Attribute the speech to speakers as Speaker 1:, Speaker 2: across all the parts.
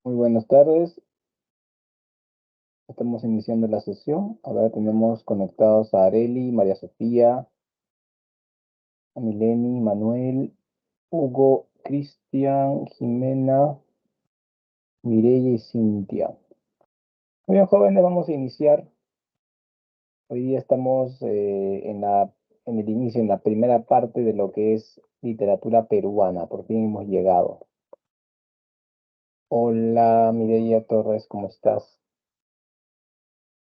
Speaker 1: Muy buenas tardes, estamos iniciando la sesión. Ahora tenemos conectados a Areli, María Sofía, a Mileni, Manuel, Hugo, Cristian, Jimena, Mireya y Cintia. Muy bien, jóvenes, vamos a iniciar. Hoy día estamos en el inicio, en la primera parte de lo que es literatura peruana. Por fin hemos llegado. Hola, Mireya Torres, ¿cómo estás?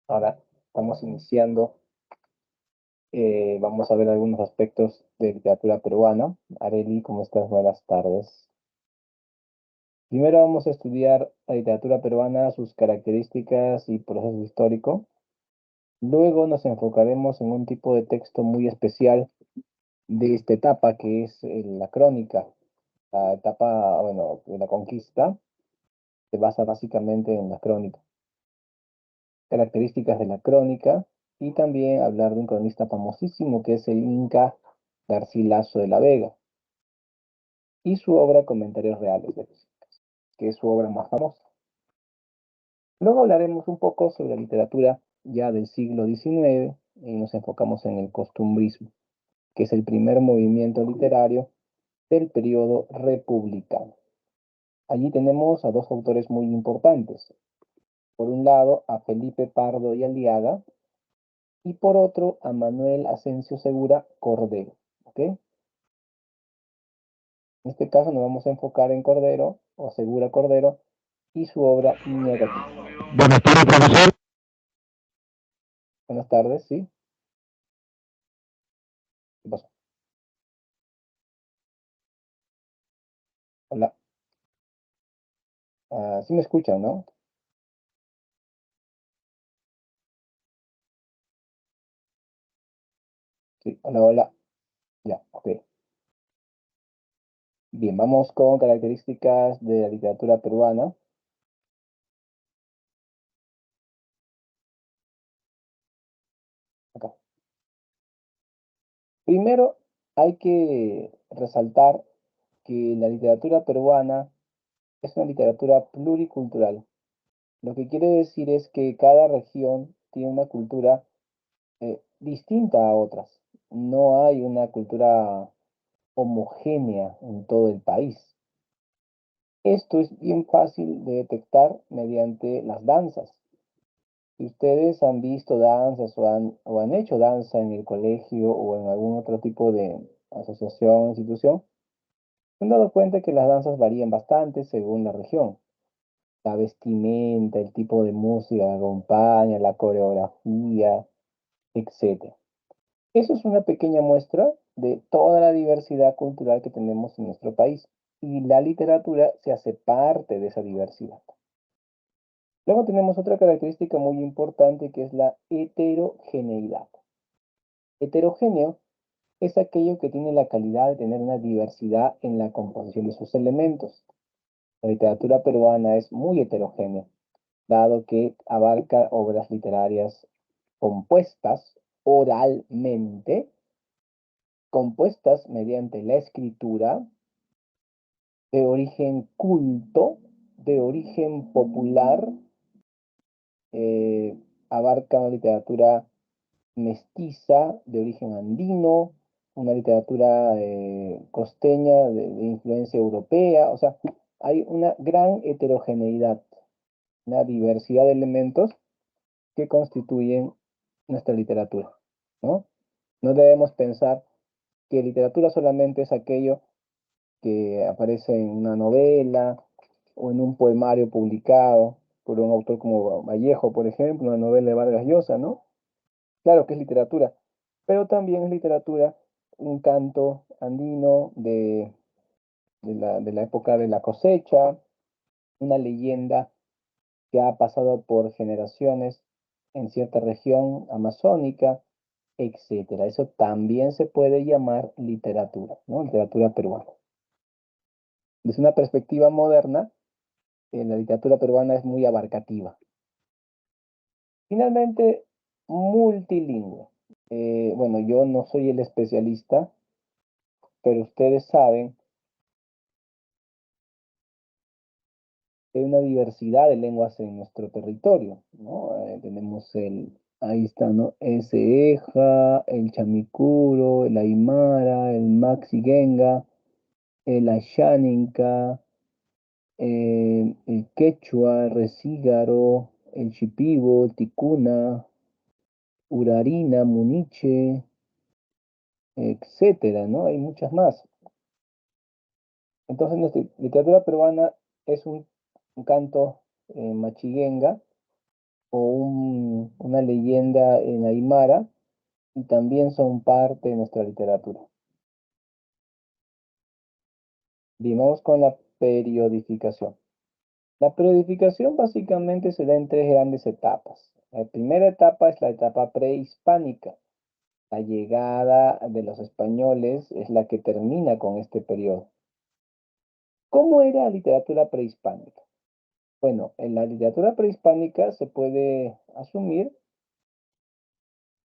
Speaker 1: Ahora estamos iniciando. Vamos a ver algunos aspectos de literatura peruana. Areli, ¿cómo estás? Buenas tardes. Primero vamos a estudiar la literatura peruana, sus características y proceso histórico. Luego nos enfocaremos en un tipo de texto muy especial de esta etapa, que es la crónica. La etapa, bueno, de la conquista se basa básicamente en la crónica. Características de la crónica y también hablar de un cronista famosísimo que es el Inca Garcilaso de la Vega y su obra Comentarios Reales de los Incas, que es su obra más famosa. Luego hablaremos un poco sobre la literatura ya del siglo XIX y nos enfocamos en el costumbrismo, que es el primer movimiento literario del periodo republicano. Allí tenemos a dos autores muy importantes. Por un lado, a Felipe Pardo y Aliaga, y por otro, a Manuel Asensio Segura Cordero. ¿Ok? En este caso nos vamos a enfocar en Cordero, o Segura Cordero, y su obra Ñegatito.
Speaker 2: Buenas tardes, profesor.
Speaker 1: Buenas tardes, ¿sí? ¿Qué pasó? Hola. Sí me escuchan, ¿no? Sí, hola, hola. Ya, ok. Bien, vamos con características de la literatura peruana. Acá. Primero, hay que resaltar que la literatura peruana es una literatura pluricultural. Lo que quiere decir es que cada región tiene una cultura distinta a otras. No hay una cultura homogénea en todo el país. Esto es bien fácil de detectar mediante las danzas. Si ustedes han visto danzas o han hecho danza en el colegio o en algún otro tipo de asociación o institución, se han dado cuenta que las danzas varían bastante según la región. La vestimenta, el tipo de música que acompaña, la coreografía, etcétera. Eso es una pequeña muestra de toda la diversidad cultural que tenemos en nuestro país y la literatura se hace parte de esa diversidad. Luego tenemos otra característica muy importante que es la heterogeneidad. Heterogéneo es aquello que tiene la calidad de tener una diversidad en la composición de sus elementos. La literatura peruana es muy heterogénea, dado que abarca obras literarias compuestas oralmente, compuestas mediante la escritura, de origen culto, de origen popular, abarca una literatura mestiza de origen andino, una literatura costeña de influencia europea, o sea, hay una gran heterogeneidad, una diversidad de elementos que constituyen nuestra literatura, ¿no? No debemos pensar que literatura solamente es aquello que aparece en una novela o en un poemario publicado por un autor como Vallejo, por ejemplo, una novela de Vargas Llosa, ¿no? Claro que es literatura, pero también es literatura un canto andino de la época de la cosecha, una leyenda que ha pasado por generaciones en cierta región amazónica, etcétera. Eso también se puede llamar literatura, ¿no? Literatura peruana. Desde una perspectiva moderna, la literatura peruana es muy abarcativa. Finalmente, multilingüe. Bueno, yo no soy el especialista, pero ustedes saben hay una diversidad de lenguas en nuestro territorio, ¿no? Tenemos ahí está, ¿no? Ese Eja, el Chamicuro, el Aymara, el Maxi-Genga, el Ashaninka, el Quechua, el Resígaro, el Shipibo, el Ticuna, Urarina, Muniche, etcétera, ¿no? Hay muchas más. Entonces, nuestra literatura peruana es un canto machiguenga o una leyenda en Aymara y también son parte de nuestra literatura. Bien, vamos con la periodificación. La periodificación básicamente se da en tres grandes etapas. La primera etapa es la etapa prehispánica. La llegada de los españoles es la que termina con este periodo. ¿Cómo era la literatura prehispánica? Bueno, en la literatura prehispánica se puede asumir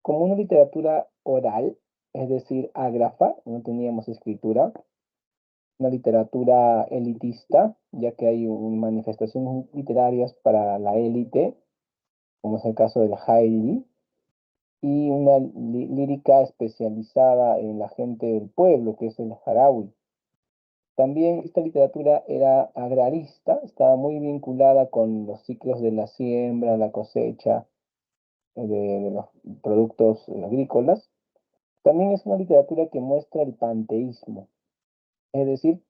Speaker 1: como una literatura oral, es decir, ágrafa, no teníamos escritura, una literatura elitista, ya que hay manifestaciones literarias para la élite, como es el caso del Haidi, y una lírica especializada en la gente del pueblo, que es el Jarawi. También esta literatura era agrarista, estaba muy vinculada con los ciclos de la siembra, la cosecha de los productos agrícolas. También es una literatura que muestra el panteísmo, es decir,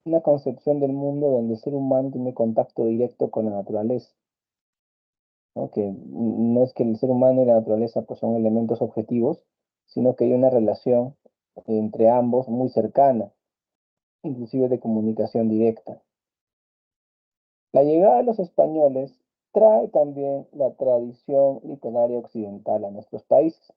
Speaker 1: una concepción del mundo donde el ser humano tiene contacto directo con la naturaleza, ¿no? Que no es que el ser humano y la naturaleza pues, son elementos objetivos, sino que hay una relación entre ambos muy cercana, inclusive de comunicación directa. La llegada de los españoles trae también la tradición literaria occidental a nuestros países.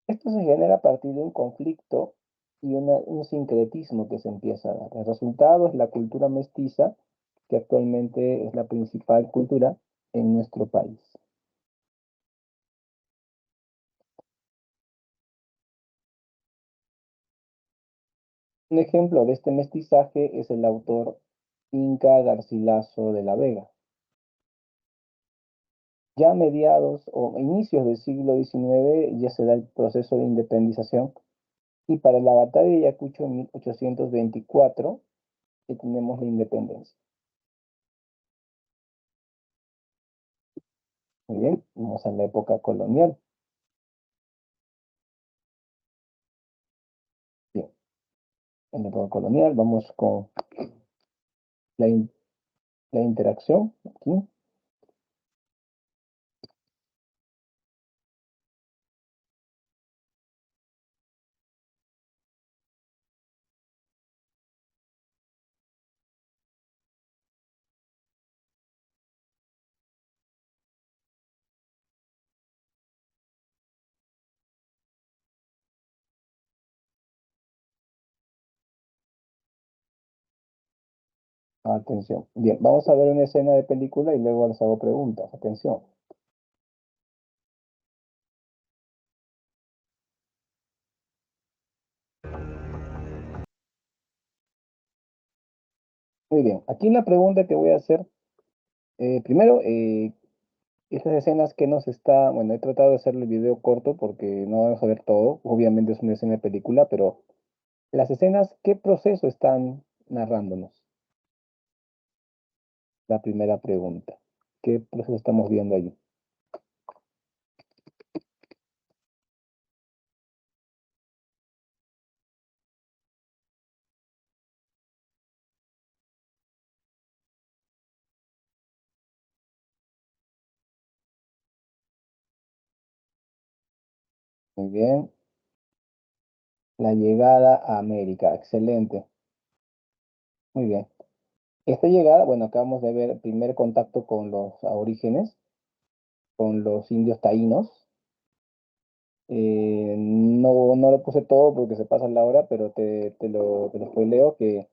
Speaker 1: Esto se genera a partir de un conflicto y un sincretismo que se empieza a dar. El resultado es la cultura mestiza, que actualmente es la principal cultura en nuestro país. Un ejemplo de este mestizaje es el autor Inca Garcilaso de la Vega. Ya a mediados o inicios del siglo XIX ya se da el proceso de independización y para la batalla de Ayacucho en 1824 que tenemos la independencia. Muy bien, vamos a la época colonial. Bien, en la época colonial vamos con la, la interacción. Aquí. Atención. Bien, vamos a ver una escena de película y luego les hago preguntas. Atención. Muy bien, aquí la pregunta que voy a hacer, primero, estas escenas que nos está, bueno, he tratado de hacer el video corto porque no vamos a ver todo, obviamente es una escena de película, pero las escenas, ¿qué proceso están narrándonos? La primera pregunta. ¿Qué proceso estamos viendo allí? Muy bien, la llegada a América, excelente, muy bien. Esta llegada, bueno, acabamos de ver el primer contacto con los aborígenes, con los indios taínos. No lo puse todo porque se pasa la hora, pero te lo spoileo que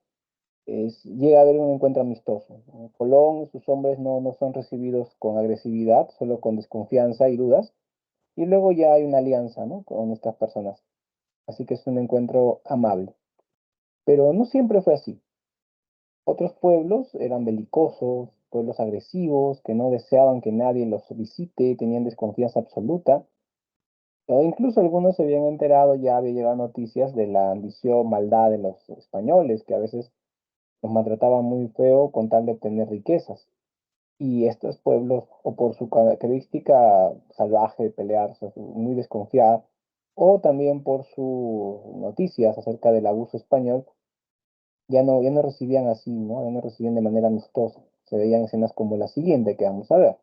Speaker 1: llega a haber un encuentro amistoso, ¿no? Colón y sus hombres no son recibidos con agresividad, solo con desconfianza y dudas, y luego ya hay una alianza, ¿no? Con estas personas. Así que es un encuentro amable. Pero no siempre fue así. Otros pueblos eran belicosos, pueblos agresivos, que no deseaban que nadie los visite, tenían desconfianza absoluta. O incluso algunos se habían enterado, ya había llegado noticias de la ambición, maldad de los españoles, que a veces los maltrataban muy feo con tal de obtener riquezas. Y estos pueblos, o por su característica salvaje de pelearse, muy desconfiada, o también por sus noticias acerca del abuso español, ya no recibían así, ¿no? Ya no recibían de manera amistosa. Se veían escenas como la siguiente que vamos a ver.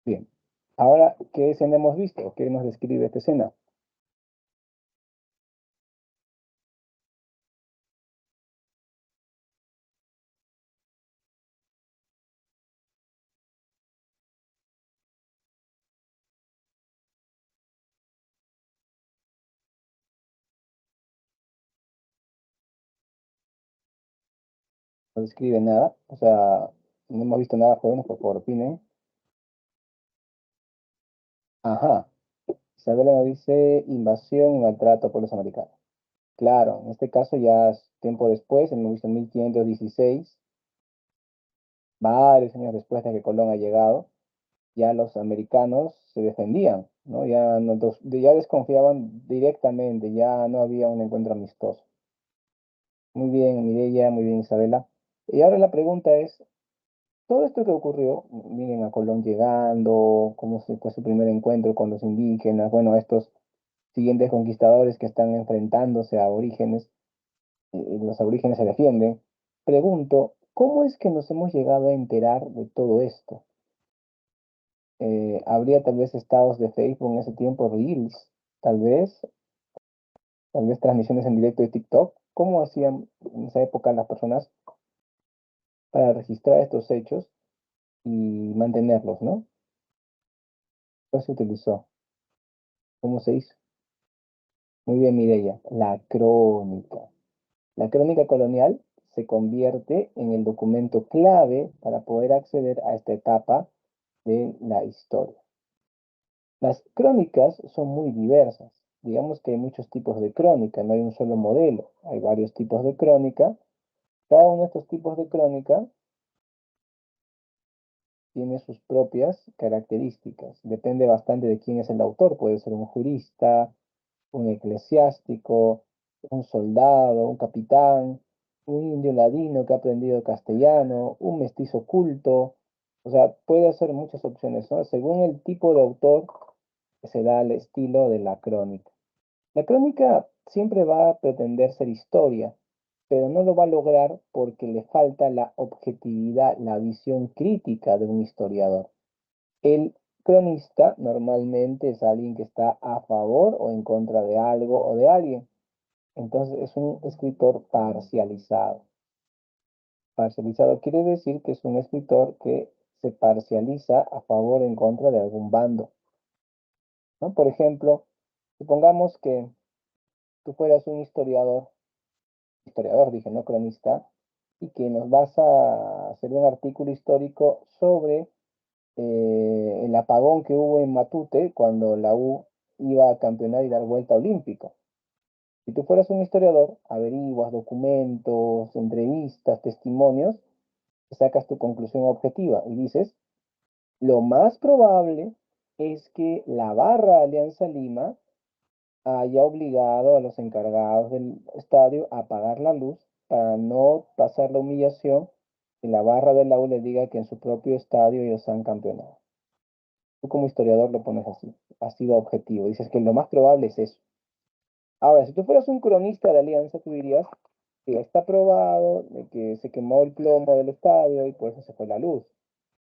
Speaker 1: Bien. Ahora, ¿qué escena hemos visto? ¿Qué nos describe esta escena? No describe nada. O sea, no hemos visto nada, jóvenes, por favor, opinen. Ajá. Isabela nos dice invasión y maltrato por los americanos. Claro, en este caso ya es tiempo después, hemos visto 1516, varios años después de que Colón ha llegado, ya los americanos se defendían, ¿no? Ya, no, ya desconfiaban directamente, ya no había un encuentro amistoso. Muy bien, Mireya, muy bien, Isabela. Y ahora la pregunta es, todo esto que ocurrió, miren a Colón llegando, cómo fue su primer encuentro con los indígenas, bueno, estos siguientes conquistadores que están enfrentándose a aborígenes, los aborígenes se defienden. Pregunto, ¿cómo es que nos hemos llegado a enterar de todo esto? Habría tal vez estados de Facebook en ese tiempo, Reels, tal tal vez transmisiones en directo de TikTok. ¿Cómo hacían en esa época las personas para registrar estos hechos y mantenerlos, ¿no? ¿Qué se utilizó? ¿Cómo se hizo? Muy bien, Mireya, la crónica. La crónica colonial se convierte en el documento clave para poder acceder a esta etapa de la historia. Las crónicas son muy diversas. Digamos que hay muchos tipos de crónica, no hay un solo modelo, hay varios tipos de crónica. Cada uno de estos tipos de crónica tiene sus propias características. Depende bastante de quién es el autor. Puede ser un jurista, un eclesiástico, un soldado, un capitán, un indio ladino que ha aprendido castellano, un mestizo culto. O sea, puede ser muchas opciones, ¿no? Según el tipo de autor, se da el estilo de la crónica. La crónica siempre va a pretender ser historia, pero no lo va a lograr porque le falta la objetividad, la visión crítica de un historiador. El cronista normalmente es alguien que está a favor o en contra de algo o de alguien. Entonces es un escritor parcializado. Parcializado quiere decir que es un escritor que se parcializa a favor o en contra de algún bando, ¿no? Por ejemplo, supongamos que tú fueras un historiador, dije, no cronista, y que nos vas a hacer un artículo histórico sobre el apagón que hubo en Matute cuando la U iba a campeonar y dar vuelta olímpica. Si tú fueras un historiador, averiguas documentos, entrevistas, testimonios, sacas tu conclusión objetiva y dices, lo más probable es que la barra Alianza Lima haya obligado a los encargados del estadio a apagar la luz para no pasar la humillación y la barra de la U le diga que en su propio estadio ellos han campeonado. Tú como historiador lo pones así, has sido objetivo, dices que lo más probable es eso. Ahora, si tú fueras un cronista de Alianza, tú dirías que está probado de que se quemó el plomo del estadio y por eso se fue la luz.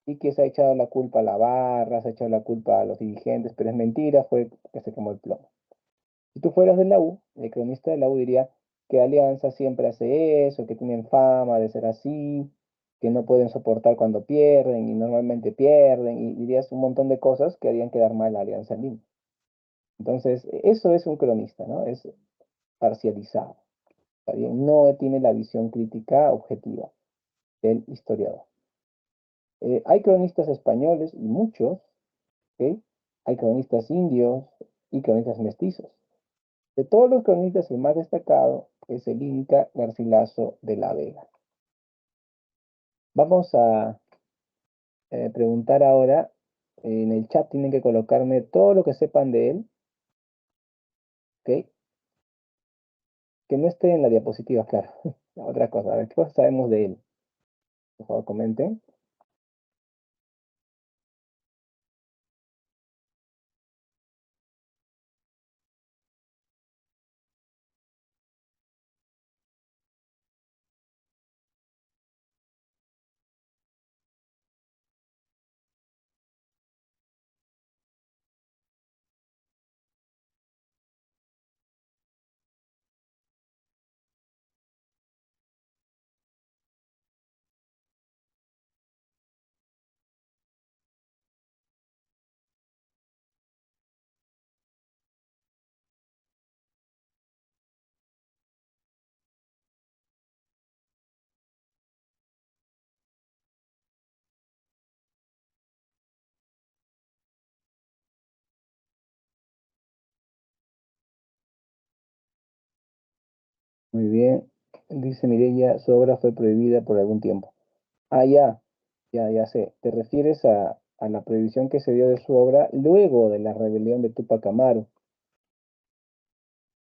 Speaker 1: Y que se ha echado la culpa a la barra, se ha echado la culpa a los dirigentes, pero es mentira, fue que se quemó el plomo. Si tú fueras de la U, el cronista de la U diría que Alianza siempre hace eso, que tienen fama de ser así, que no pueden soportar cuando pierden y normalmente pierden, y dirías un montón de cosas que harían quedar mal a Alianza Lima. Entonces, eso es un cronista, ¿no? Es parcializado, ¿está bien? No tiene la visión crítica objetiva del historiador. Hay cronistas españoles, y muchos, ¿ok? Hay cronistas indios y cronistas mestizos. De todos los cronistas, el más destacado es el Inca Garcilaso de la Vega. Vamos a preguntar ahora, en el chat tienen que colocarme todo lo que sepan de él, ¿ok? Que no esté en la diapositiva, claro. Otra cosa, a ver, ¿qué cosas sabemos de él? Por favor, comenten. Muy bien. Dice Mireya, su obra fue prohibida por algún tiempo. Ah, ya sé. Te refieres a la prohibición que se dio de su obra luego de la rebelión de Túpac Amaru.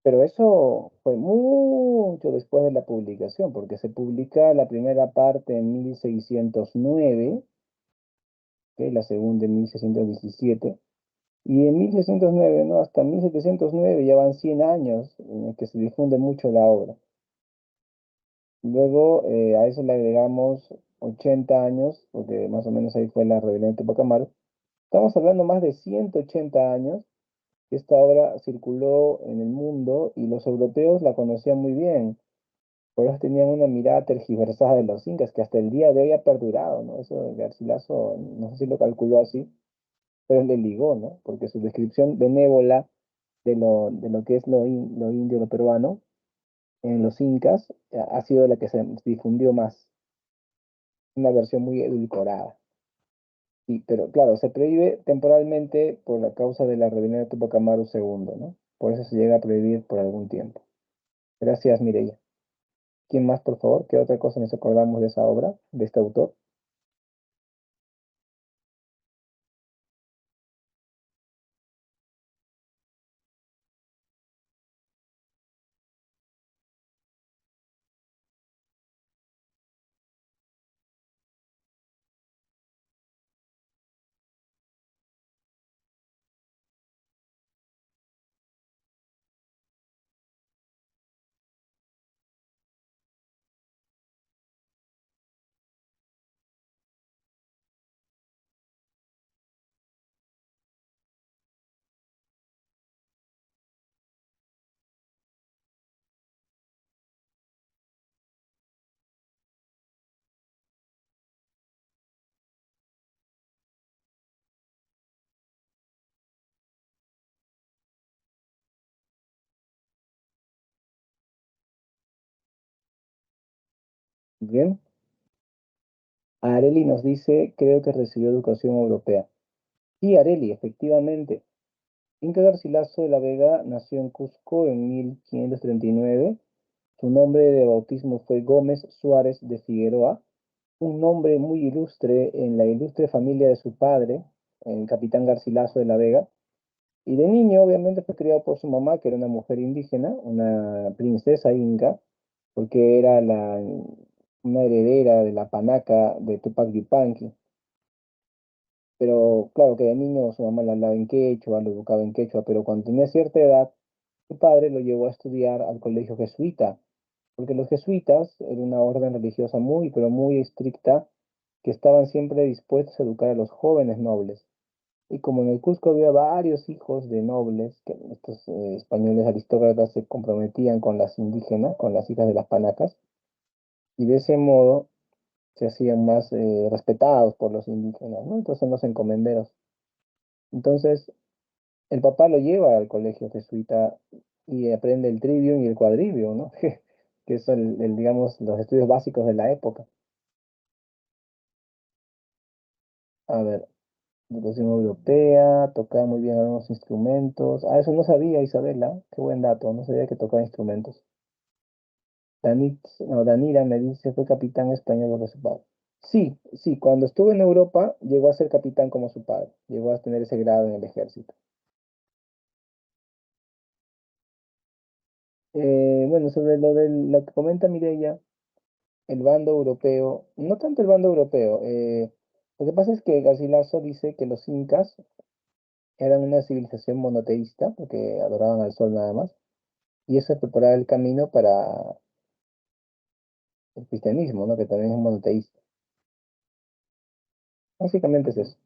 Speaker 1: Pero eso fue mucho después de la publicación, porque se publica la primera parte en 1609, que la segunda en 1617, y en 1609, ¿no? Hasta 1709 ya van 100 años en el que se difunde mucho la obra. Luego a eso le agregamos 80 años, porque más o menos ahí fue la rebelión de Tupac Amaru. Estamos hablando más de 180 años que esta obra circuló en el mundo y los europeos la conocían muy bien. Por eso tenían una mirada tergiversada de los incas que hasta el día de hoy ha perdurado, ¿no? Eso de Garcilaso, no sé si lo calculó así, pero le ligó, ¿no? Porque su descripción benévola de lo que es lo indio, lo peruano, en los incas, ha sido la que se difundió más, una versión muy edulcorada. Sí, pero claro, se prohíbe temporalmente por la causa de la rebelión de Tupac Amaru II, ¿no? Por eso se llega a prohibir por algún tiempo. Gracias, Mireya. ¿Quién más, por favor? ¿Qué otra cosa nos acordamos de esa obra, de este autor? Bien. Areli nos dice, creo que recibió educación europea. Sí, Areli, efectivamente. Inca Garcilaso de la Vega nació en Cusco en 1539. Su nombre de bautismo fue Gómez Suárez de Figueroa, un nombre muy ilustre en la ilustre familia de su padre, el capitán Garcilaso de la Vega. Y de niño, obviamente, fue criado por su mamá, que era una mujer indígena, una princesa inca, porque era una heredera de la panaca de Tupac Yupanqui. Pero claro que de niño su mamá le hablaba en quechua, lo educaba en quechua, pero cuando tenía cierta edad, su padre lo llevó a estudiar al colegio jesuita, porque los jesuitas eran una orden religiosa muy, pero muy estricta, que estaban siempre dispuestos a educar a los jóvenes nobles. Y como en el Cusco había varios hijos de nobles, que estos españoles aristócratas se comprometían con las indígenas, con las hijas de las panacas, y de ese modo se hacían más respetados por los indígenas, ¿no? Entonces los encomenderos. Entonces, el papá lo lleva al colegio jesuita y aprende el trivium y el quadrivium, ¿no? Que son, digamos, los estudios básicos de la época. A ver. Educación europea, tocaba muy bien algunos instrumentos. Ah, eso no sabía, Isabela. Qué buen dato, no sabía que tocaba instrumentos. Danira me dice, fue capitán español de su padre. Sí, sí, cuando estuvo en Europa llegó a ser capitán como su padre. Llegó a tener ese grado en el ejército. Bueno, sobre lo que comenta Mireia, el bando europeo, no tanto el bando europeo, lo que pasa es que Garcilaso dice que los incas eran una civilización monoteísta, porque adoraban al sol nada más, y eso preparaba el camino para el cristianismo, ¿no? Que también es monoteísta. Básicamente es eso.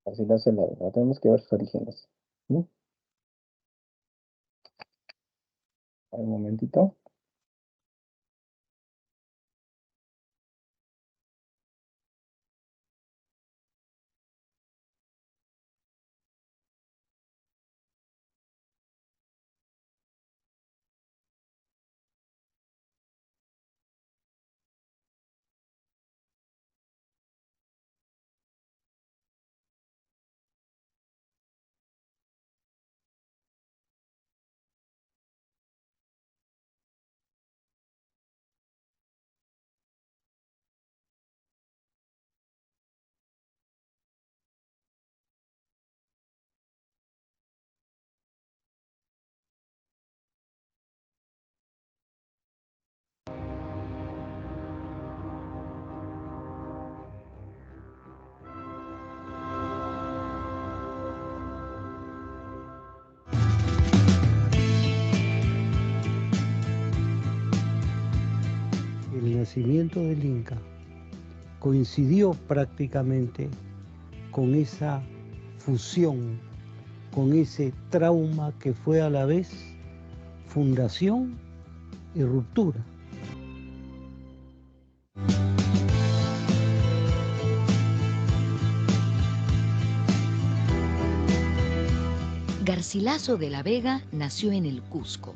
Speaker 1: Garcilaso la tenemos que ver sus orígenes. ¿No? Un momentito.
Speaker 2: El nacimiento del Inca coincidió prácticamente con esa fusión, con ese trauma que fue a la vez fundación y ruptura.
Speaker 3: Garcilaso de la Vega nació en el Cusco.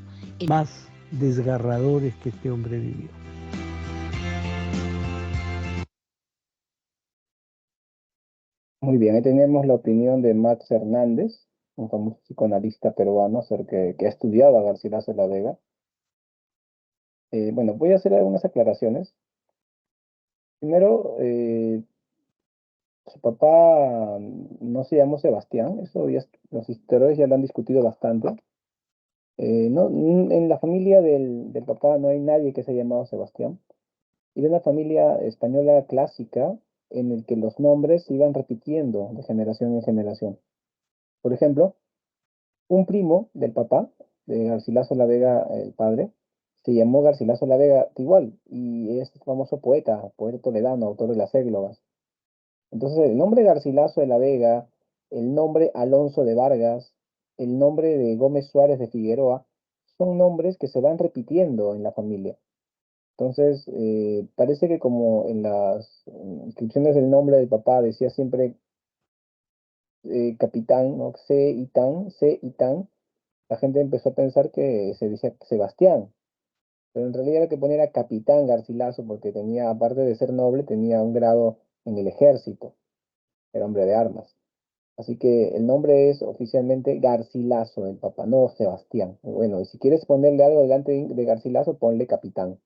Speaker 2: Más desgarradores que este hombre vivió.
Speaker 1: Muy bien, ahí tenemos la opinión de Max Hernández, un famoso psicoanalista peruano que ha estudiado a Garcilaso de la Vega. Bueno, voy a hacer algunas aclaraciones. Primero, su papá no se llamó Sebastián, eso ya, los historiadores ya lo han discutido bastante. En la familia del papá no hay nadie que se haya llamado Sebastián. Y de una familia española clásica en el que los nombres se iban repitiendo de generación en generación. Por ejemplo, un primo del papá, de Garcilaso la Vega, el padre, se llamó Garcilaso la Vega igual, y es famoso poeta toledano, autor de las églogas. Entonces, el nombre Garcilaso de la Vega, el nombre Alonso de Vargas, el nombre de Gómez Suárez de Figueroa, son nombres que se van repitiendo en la familia. Entonces, parece que como en las inscripciones del nombre del papá decía siempre capitán, ¿no? C y tan, la gente empezó a pensar que se decía Sebastián, pero en realidad lo que ponía era capitán Garcilaso porque tenía, aparte de ser noble, tenía un grado en el ejército, era hombre de armas. Así que el nombre es oficialmente Garcilaso del papá, no Sebastián. Bueno, y si quieres ponerle algo delante de Garcilaso, ponle capitán.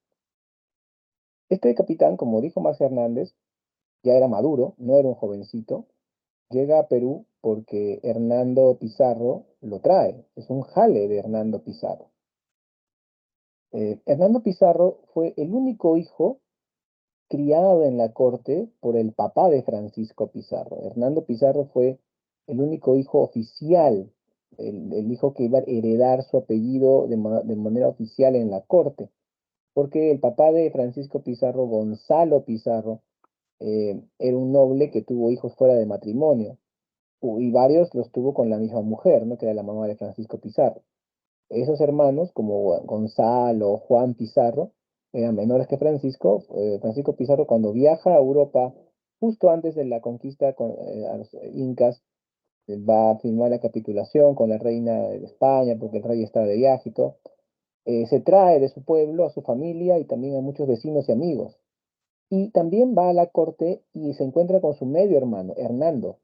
Speaker 1: Este capitán, como dijo Max Hernández, ya era maduro, no era un jovencito. Llega a Perú porque Hernando Pizarro lo trae. Es un jale de Hernando Pizarro. Hernando Pizarro fue el único hijo criado en la corte por el papá de Francisco Pizarro. Hernando Pizarro fue el único hijo oficial, el hijo que iba a heredar su apellido de manera oficial en la corte, porque el papá de Francisco Pizarro, Gonzalo Pizarro, era un noble que tuvo hijos fuera de matrimonio, y varios los tuvo con la misma mujer, ¿no? Que era la mamá de Francisco Pizarro. Esos hermanos, como Gonzalo, Juan Pizarro, eran menores que Francisco. Francisco Pizarro, cuando viaja a Europa justo antes de la conquista a los incas, va a firmar la capitulación con la reina de España, porque el rey está de viaje y todo. Se trae de su pueblo a su familia y también a muchos vecinos y amigos. Y también va a la corte y se encuentra con su medio hermano, Hernando.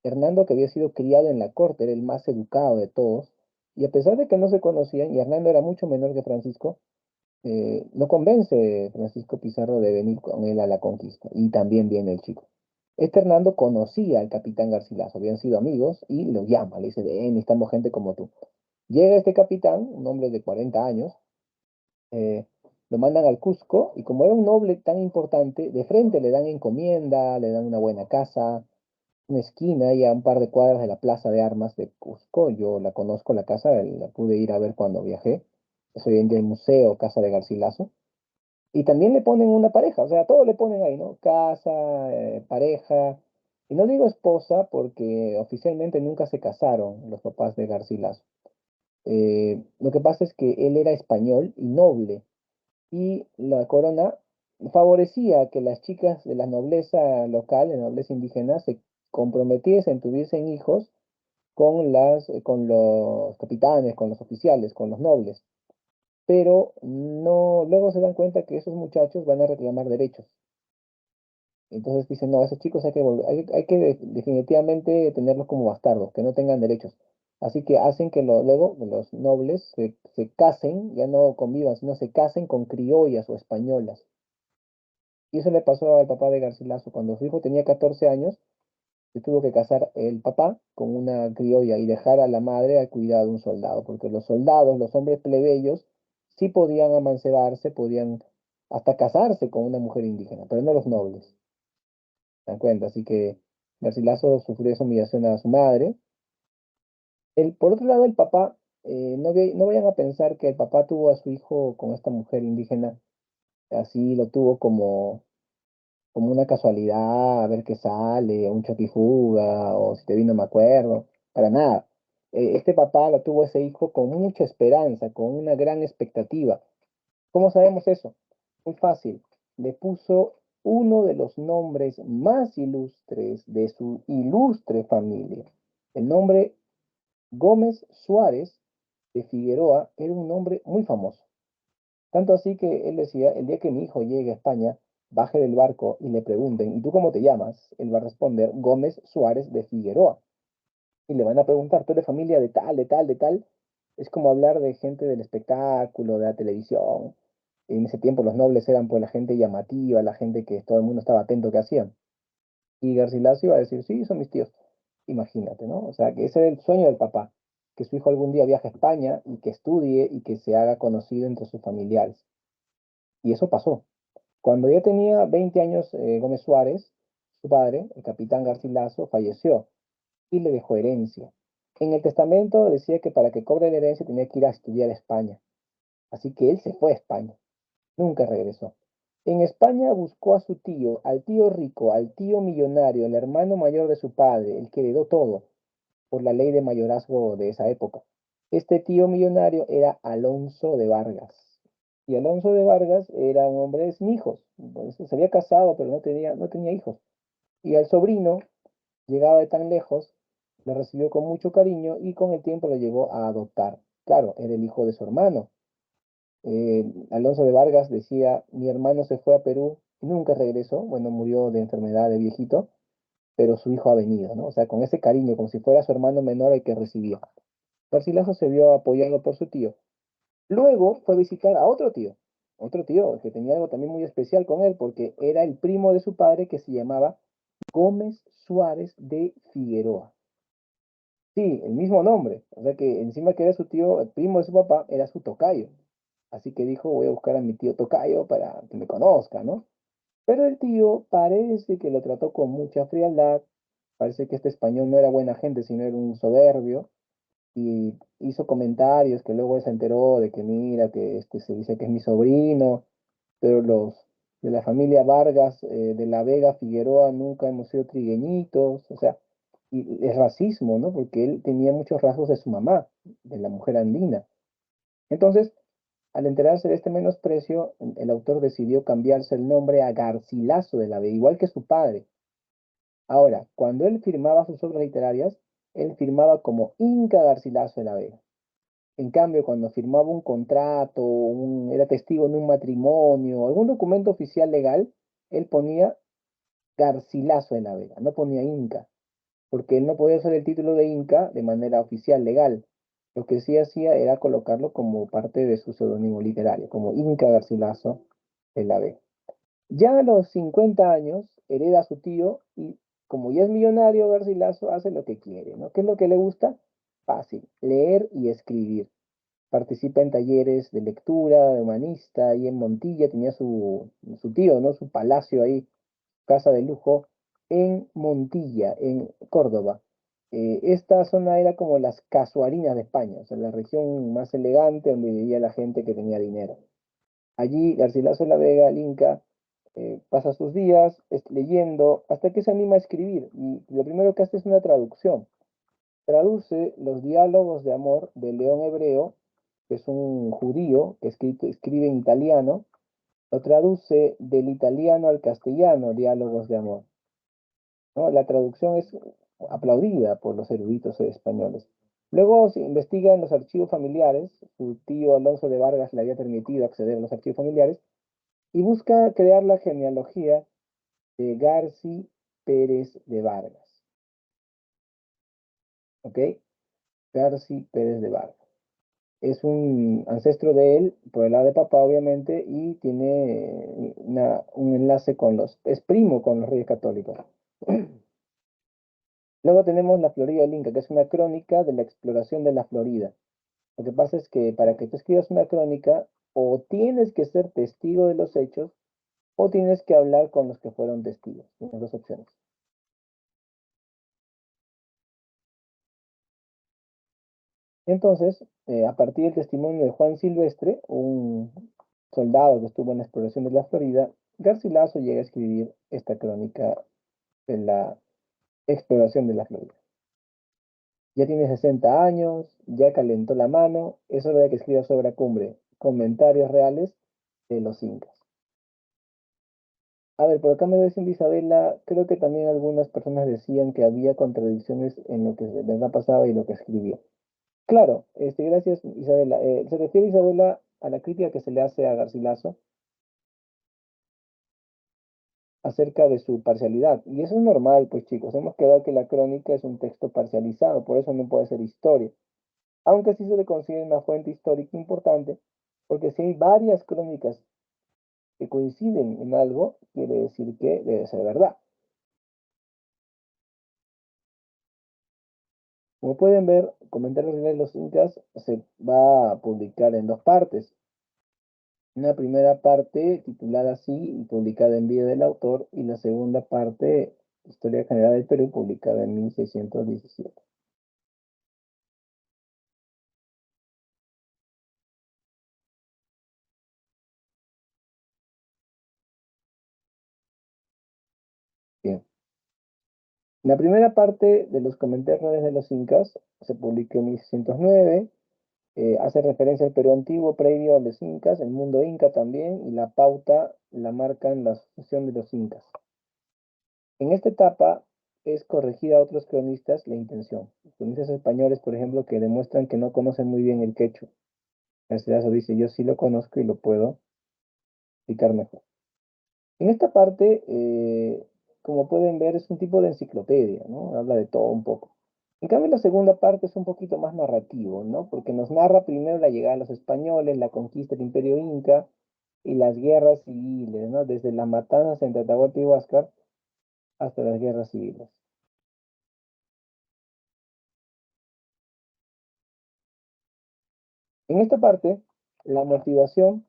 Speaker 1: Hernando, que había sido criado en la corte, era el más educado de todos. Y a pesar de que no se conocían, y Hernando era mucho menor que Francisco, no convence Francisco Pizarro de venir con él a la conquista. Y también viene el chico. Este Hernando conocía al capitán Garcilaso, habían sido amigos, y lo llama, le dice, ven, necesitamos gente como tú. Llega este capitán, un hombre de 40 años, eh, lo mandan al Cusco, y como era un noble tan importante, de frente le dan encomienda, le dan una buena casa, una esquina y a un par de cuadras de la Plaza de Armas de Cusco. Yo la conozco, la casa, la pude ir a ver cuando viajé. Es hoy en día el museo Casa de Garcilaso. Y también le ponen una pareja, o sea, todo le ponen ahí, ¿no? Casa, pareja. Y no digo esposa porque oficialmente nunca se casaron los papás de Garcilaso. Lo que pasa es que él era español y noble, y la corona favorecía que las chicas de la nobleza local, de la nobleza indígena, se comprometiesen, tuviesen hijos con los capitanes, con los oficiales, con los nobles. Pero no, luego se dan cuenta que esos muchachos van a reclamar derechos. Entonces dicen, no, esos chicos hay que definitivamente tenerlos como bastardos, que no tengan derechos. Así que hacen que luego los nobles se casen, ya no convivan, sino se casen con criollas o españolas. Y eso le pasó al papá de Garcilaso. Cuando su hijo tenía 14 años, se tuvo que casar el papá con una criolla y dejar a la madre al cuidado de un soldado, porque los soldados, los hombres plebeyos, sí podían amancebarse, podían hasta casarse con una mujer indígena, pero no los nobles. ¿Se dan cuenta? Así que Garcilaso sufrió esa humillación a su madre. Por otro lado, el papá, no vayan a pensar que el papá tuvo a su hijo con esta mujer indígena, así lo tuvo como una casualidad, a ver qué sale, un choquifuga, o si te vino, me acuerdo, para nada. Este papá lo tuvo ese hijo con mucha esperanza, con una gran expectativa. ¿Cómo sabemos eso? Muy fácil. Le puso uno de los nombres más ilustres de su ilustre familia. El nombre Gómez Suárez de Figueroa era un nombre muy famoso. Tanto así que él decía, el día que mi hijo llegue a España, baje del barco y le pregunten, ¿y tú cómo te llamas? Él va a responder, Gómez Suárez de Figueroa. Y le van a preguntar, ¿tú eres familia de tal, de tal, de tal? Es como hablar de gente del espectáculo, de la televisión. En ese tiempo los nobles eran pues la gente llamativa, la gente que todo el mundo estaba atento que hacían. Y Garcilaso iba a decir, sí, son mis tíos. Imagínate, ¿no? O sea, que ese era el sueño del papá, que su hijo algún día viaje a España y que estudie y que se haga conocido entre sus familiares. Y eso pasó. Cuando ya tenía 20 años, Gómez Suárez, su padre, el capitán Garcilaso, falleció y le dejó herencia. En el testamento decía que para que cobre la herencia tenía que ir a estudiar a España. Así que él se fue a España. Nunca regresó. En España buscó a su tío, al tío rico, al tío millonario, el hermano mayor de su padre, el que heredó todo, por la ley de mayorazgo de esa época. Este tío millonario era Alonso de Vargas. Y Alonso de Vargas era un hombre sin hijos. Entonces, se había casado, pero no tenía hijos. Y al sobrino, llegaba de tan lejos, lo recibió con mucho cariño y con el tiempo lo llevó a adoptar. Claro, era el hijo de su hermano. Alonso de Vargas decía, mi hermano se fue a Perú y nunca regresó. Bueno, murió de enfermedad de viejito, pero su hijo ha venido, ¿no? O sea, con ese cariño, como si fuera su hermano menor el que recibía. Garcilaso se vio apoyado por su tío. Luego fue a visitar a otro tío que tenía algo también muy especial con él, porque era el primo de su padre que se llamaba Gómez Suárez de Figueroa. Sí, el mismo nombre. O sea que encima que era su tío, el primo de su papá, era su tocayo. Así que dijo, voy a buscar a mi tío tocayo para que me conozca, ¿no? Pero el tío parece que lo trató con mucha frialdad. Parece que este español no era buena gente, sino era un soberbio. Y hizo comentarios que luego él se enteró de que mira, que este se dice que es mi sobrino, pero los de la familia Vargas, de la Vega Figueroa, nunca hemos sido trigueñitos, o sea, y es racismo, ¿no? Porque él tenía muchos rasgos de su mamá, de la mujer andina. Entonces, Al enterarse de este menosprecio, el autor decidió cambiarse el nombre a Garcilaso de la Vega, igual que su padre. Ahora, cuando él firmaba sus obras literarias, él firmaba como Inca Garcilaso de la Vega. En cambio, cuando firmaba un contrato, era testigo en un matrimonio, algún documento oficial legal, él ponía Garcilaso de la Vega, no ponía Inca, porque él no podía usar el título de Inca de manera oficial legal. Lo que sí hacía era colocarlo como parte de su seudónimo literario, como Inca Garcilaso de la Vega. Ya a los 50 años, hereda a su tío y como ya es millonario, Garcilaso hace lo que quiere, ¿no? ¿Qué es lo que le gusta? Fácil, leer y escribir. Participa en talleres de lectura, de humanista, ahí en Montilla tenía su tío, ¿no? Su palacio ahí, casa de lujo, en Montilla, en Córdoba. Esta zona era como las casuarinas de España, o sea, la región más elegante donde vivía la gente que tenía dinero. Allí Garcilaso de la Vega, el Inca, pasa sus días leyendo hasta que se anima a escribir. Y lo primero que hace es una traducción. Traduce los diálogos de amor de León Hebreo, que es un judío que escribe en italiano, lo traduce del italiano al castellano, diálogos de amor, ¿no? La traducción es aplaudida por los eruditos españoles. Luego se investiga en los archivos familiares, su tío Alonso de Vargas le había permitido acceder a los archivos familiares, y busca crear la genealogía de Garci Pérez de Vargas, ¿ok? Garci Pérez de Vargas. Es un ancestro de él, por el lado de papá, obviamente, y tiene un enlace con es primo con los reyes católicos. Luego tenemos la Florida del Inca, que es una crónica de la exploración de la Florida. Lo que pasa es que para que tú escribas una crónica, o tienes que ser testigo de los hechos, o tienes que hablar con los que fueron testigos. Tienes dos opciones. Entonces, a partir del testimonio de Juan Silvestre, un soldado que estuvo en la exploración de la Florida, Garcilaso llega a escribir esta crónica de la exploración de la Florida. Ya tiene 60 años, ya calentó la mano, es hora de que escriba su obra cumbre, Comentarios Reales de los Incas. A ver, por acá me dicen Isabela, creo que también algunas personas decían que había contradicciones en lo que de verdad pasaba y lo que escribió. Claro, gracias Isabela. Se refiere Isabela a la crítica que se le hace a Garcilaso acerca de su parcialidad. Y eso es normal, pues chicos, hemos quedado que la crónica es un texto parcializado, por eso no puede ser historia. Aunque sí se le considera una fuente histórica importante, porque si hay varias crónicas que coinciden en algo, quiere decir que debe ser verdad. Como pueden ver, Comentarios de los Incas se va a publicar en dos partes. Una primera parte titulada así y publicada en vida del autor, y la segunda parte, Historia General del Perú, publicada en 1617. Bien. La primera parte de los Comentarios de los Incas se publicó en 1609, hace referencia al Perú antiguo previo a los Incas, el mundo Inca también, y la pauta la marcan la sucesión de los Incas. En esta etapa es corregida a otros cronistas la intención. Los cronistas españoles, por ejemplo, que demuestran que no conocen muy bien el quechua. Garcilaso dice, yo sí lo conozco y lo puedo explicar mejor. En esta parte, como pueden ver, es un tipo de enciclopedia, ¿no? Habla de todo un poco. En cambio, la segunda parte es un poquito más narrativo, ¿no? Porque nos narra primero la llegada de los españoles, la conquista del Imperio Inca y las guerras civiles, ¿no? Desde las matanzas entre Atahualpa y Huáscar hasta las guerras civiles. En esta parte, la motivación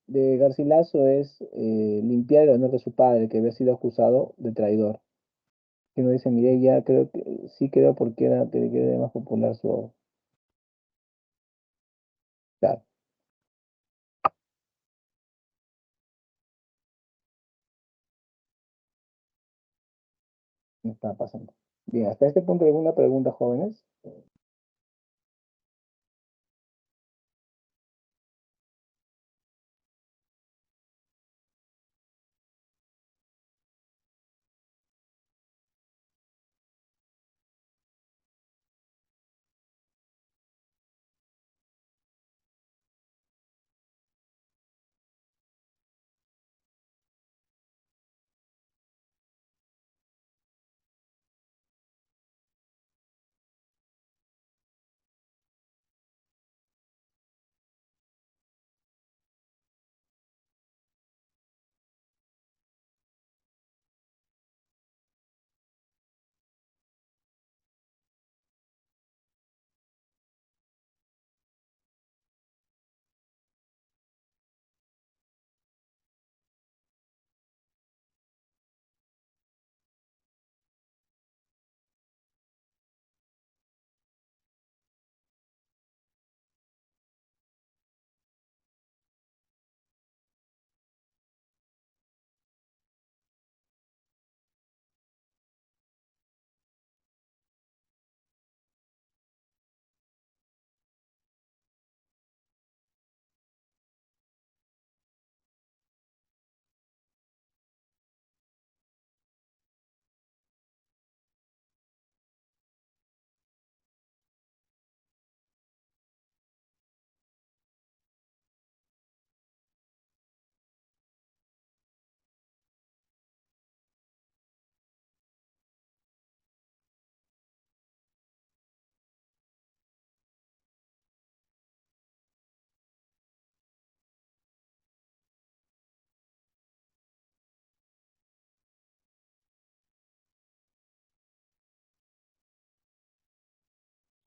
Speaker 1: de Garcilaso es limpiar el honor de su padre, que había sido acusado de traidor. Que uno dice, mire, ya creo que sí creo porque era más popular su obra. Claro, me está pasando. Bien, hasta este punto, ¿alguna pregunta, jóvenes?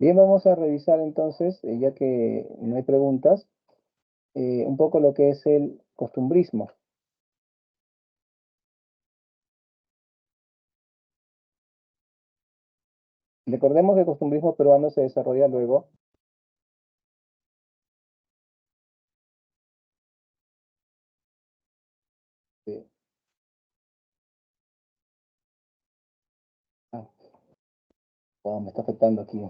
Speaker 1: Bien, vamos a revisar entonces, ya que no hay preguntas, un poco lo que es el costumbrismo. Recordemos que el costumbrismo peruano se desarrolla luego de... Ah, wow, me está afectando aquí.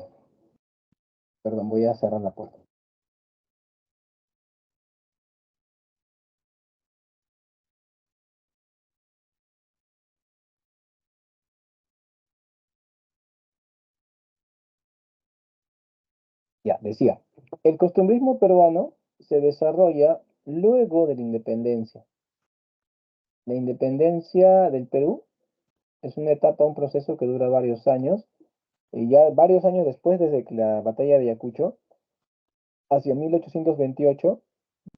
Speaker 1: Perdón, voy a cerrar la puerta. Ya, decía, el costumbrismo peruano se desarrolla luego de la independencia. La independencia del Perú es una etapa, un proceso que dura varios años, y ya varios años después, desde que la batalla de Ayacucho, hacia 1828,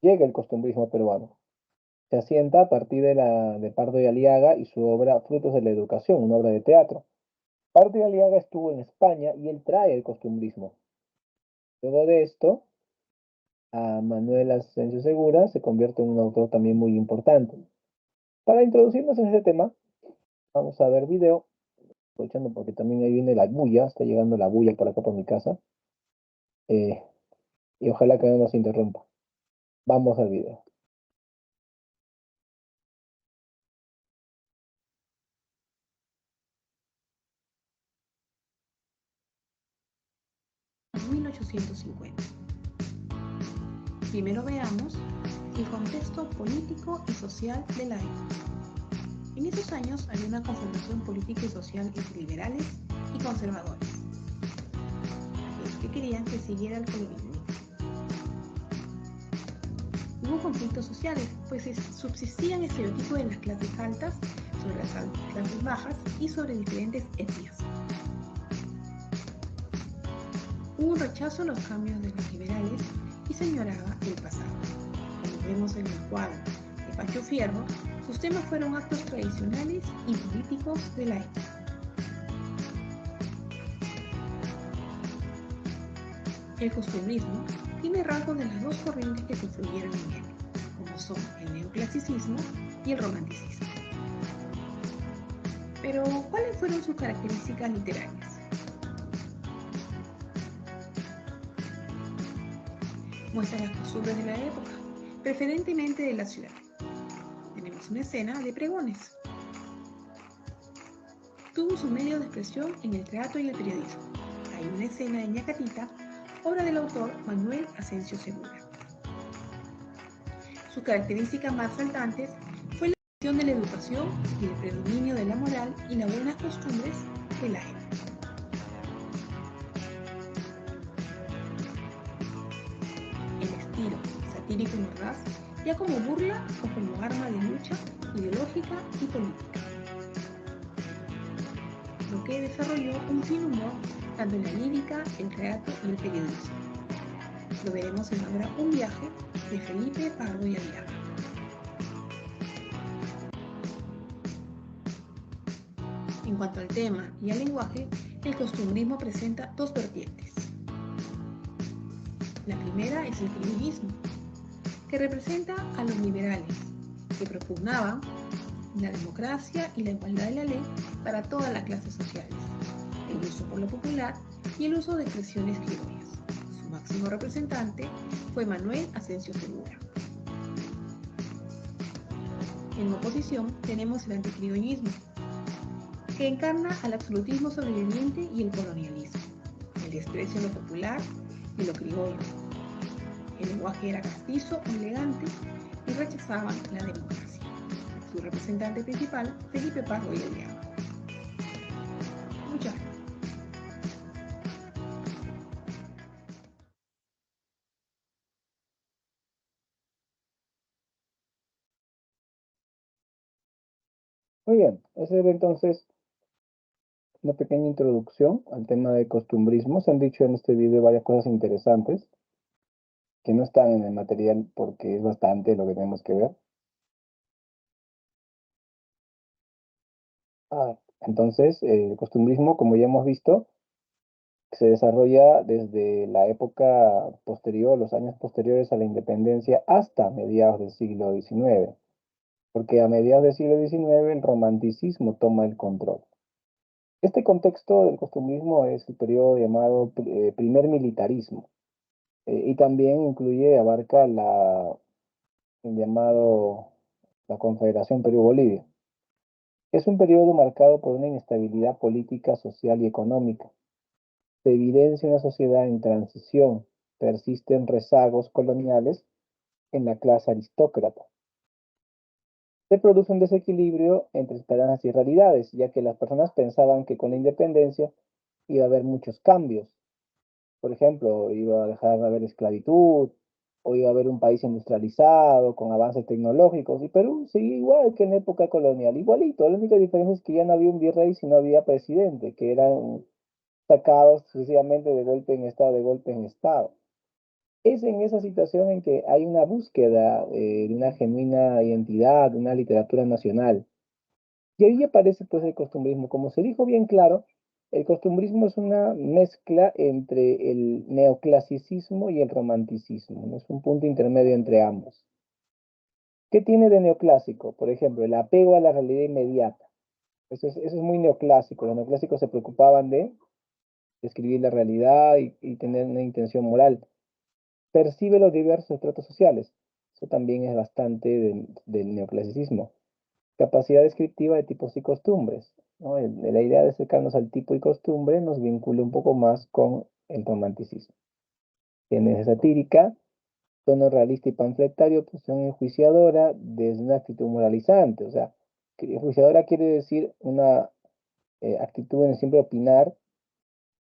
Speaker 1: llega el costumbrismo peruano. Se asienta a partir de Pardo y Aliaga y su obra Frutos de la Educación, una obra de teatro. Pardo y Aliaga estuvo en España y él trae el costumbrismo. Luego de esto, a Manuel Asensio Segura se convierte en un autor también muy importante. Para introducirnos en este tema, vamos a ver video, aprovechando porque también ahí viene la bulla, está llegando la bulla por acá por mi casa, eh, y ojalá que no nos interrumpa. Vamos al video.
Speaker 4: (1850). Primero veamos el contexto político y social de la época. En esos años había una confrontación política y social entre liberales y conservadores, aquellos que querían que siguiera el colonialismo. Hubo conflictos sociales, pues subsistían estereotipos de las clases altas sobre las clases bajas y sobre diferentes etnias. Hubo un rechazo a los cambios de los liberales y se añoraba el pasado. Como vemos en el cuadro de Pacho Fierro, sus temas fueron actos tradicionales y políticos de la época. El costumbrismo tiene rasgos de las dos corrientes que confluyeron en él, como son el neoclasicismo y el romanticismo. Pero, ¿cuáles fueron sus características literarias? Muestra las costumbres de la época, preferentemente de la ciudad. Tenemos una escena de pregones. Tuvo su medio de expresión en el teatro y el periodismo. Hay una escena de Ñacatita, obra del autor Manuel Asensio Segura. Sus características más saltantes fue la cuestión de la educación y el predominio de la moral y las buenas costumbres de la época. El estilo satírico y mordaz, ya como burla o como arma de lucha ideológica y política, lo que desarrolló un fino humor tanto en la lírica, el teatro y el periodismo. Lo veremos en la obra Un viaje de Felipe Pardo y Aliaga. En cuanto al tema y al lenguaje, el costumbrismo presenta dos vertientes. La primera es el criollismo, que representa a los liberales, que propugnaban la democracia y la igualdad de la ley para todas las clases sociales, el gusto por lo popular y el uso de expresiones criollas. Su máximo representante fue Manuel Asensio Segura. En oposición tenemos el anticriollismo, que encarna al absolutismo sobreviviente y el colonialismo, el desprecio a lo popular y lo criollo. El lenguaje era castizo o elegante y rechazaban la democracia. Su representante principal, Felipe Pardo y Aliaga. Muchas gracias.
Speaker 1: Muy bien, esa era entonces una pequeña introducción al tema de costumbrismo. Se han dicho en este video varias cosas interesantes que no están en el material porque es bastante lo que tenemos que ver. Entonces, el costumbrismo, como ya hemos visto, Se desarrolla desde la época posterior, los años posteriores a la independencia, hasta mediados del siglo XIX, porque a mediados del siglo XIX el romanticismo toma el control. Este contexto del costumbrismo es el periodo llamado primer militarismo, y también incluye, abarca el llamado la Confederación Perú-Bolivia. Es un periodo marcado por una inestabilidad política, social y económica. Se evidencia una sociedad en transición, persisten rezagos coloniales en la clase aristócrata. Se produce un desequilibrio entre esperanzas y realidades, ya que las personas pensaban que con la independencia iba a haber muchos cambios. Por ejemplo, iba a dejar de haber esclavitud, o iba a haber un país industrializado, con avances tecnológicos, y Perú seguía igual que en época colonial, igualito. La única diferencia es que ya no había un virrey, sino había presidente, que eran sacados sucesivamente de golpe en estado, de golpe en estado. Es en esa situación en que hay una búsqueda de una genuina identidad, de una literatura nacional. Y ahí aparece pues el costumbrismo. Como se dijo bien claro, el costumbrismo es una mezcla entre el neoclasicismo y el romanticismo, ¿no? Es un punto intermedio entre ambos. ¿Qué tiene de neoclásico? Por ejemplo, el apego a la realidad inmediata. Eso es muy neoclásico. Los neoclásicos se preocupaban de describir la realidad y tener una intención moral. Percibe los diversos estratos sociales. Eso también es bastante del neoclasicismo. Capacidad descriptiva de tipos y costumbres, ¿no? La idea de acercarnos al tipo y costumbre nos vincula un poco más con el romanticismo. Tiene satírica, tono realista y panfletario, posición enjuiciadora desde una actitud moralizante. O sea, que enjuiciadora quiere decir una actitud en siempre opinar,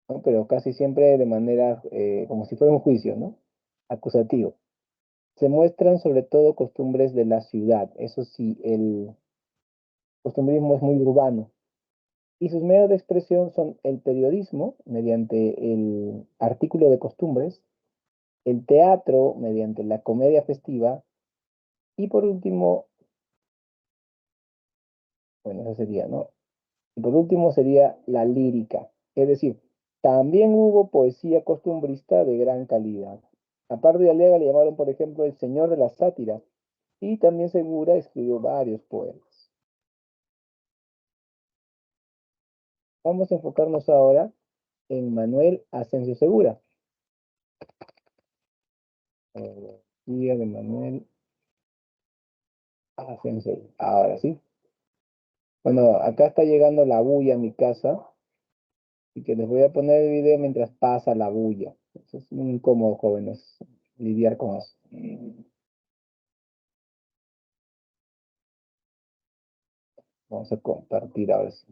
Speaker 1: ¿no? Pero casi siempre de manera como si fuera un juicio, ¿no? Acusativo. Se muestran sobre todo costumbres de la ciudad. Eso sí, el costumbrismo es muy urbano. Y sus medios de expresión son el periodismo, mediante el artículo de costumbres, el teatro, mediante la comedia festiva, y por último, bueno, eso sería, ¿no? Y por último sería la lírica. Es decir, también hubo poesía costumbrista de gran calidad. Aparte de Alega le llamaron, por ejemplo, el señor de la sátira, y también Segura escribió varios poemas. Vamos a enfocarnos ahora en Manuel Asensio Segura. Guía de Manuel Asensio. Ahora sí. Bueno, acá está llegando la bulla a mi casa, y que les voy a poner el video mientras pasa la bulla. Eso es muy incómodo, jóvenes, lidiar con eso. Vamos a compartir ahora sí.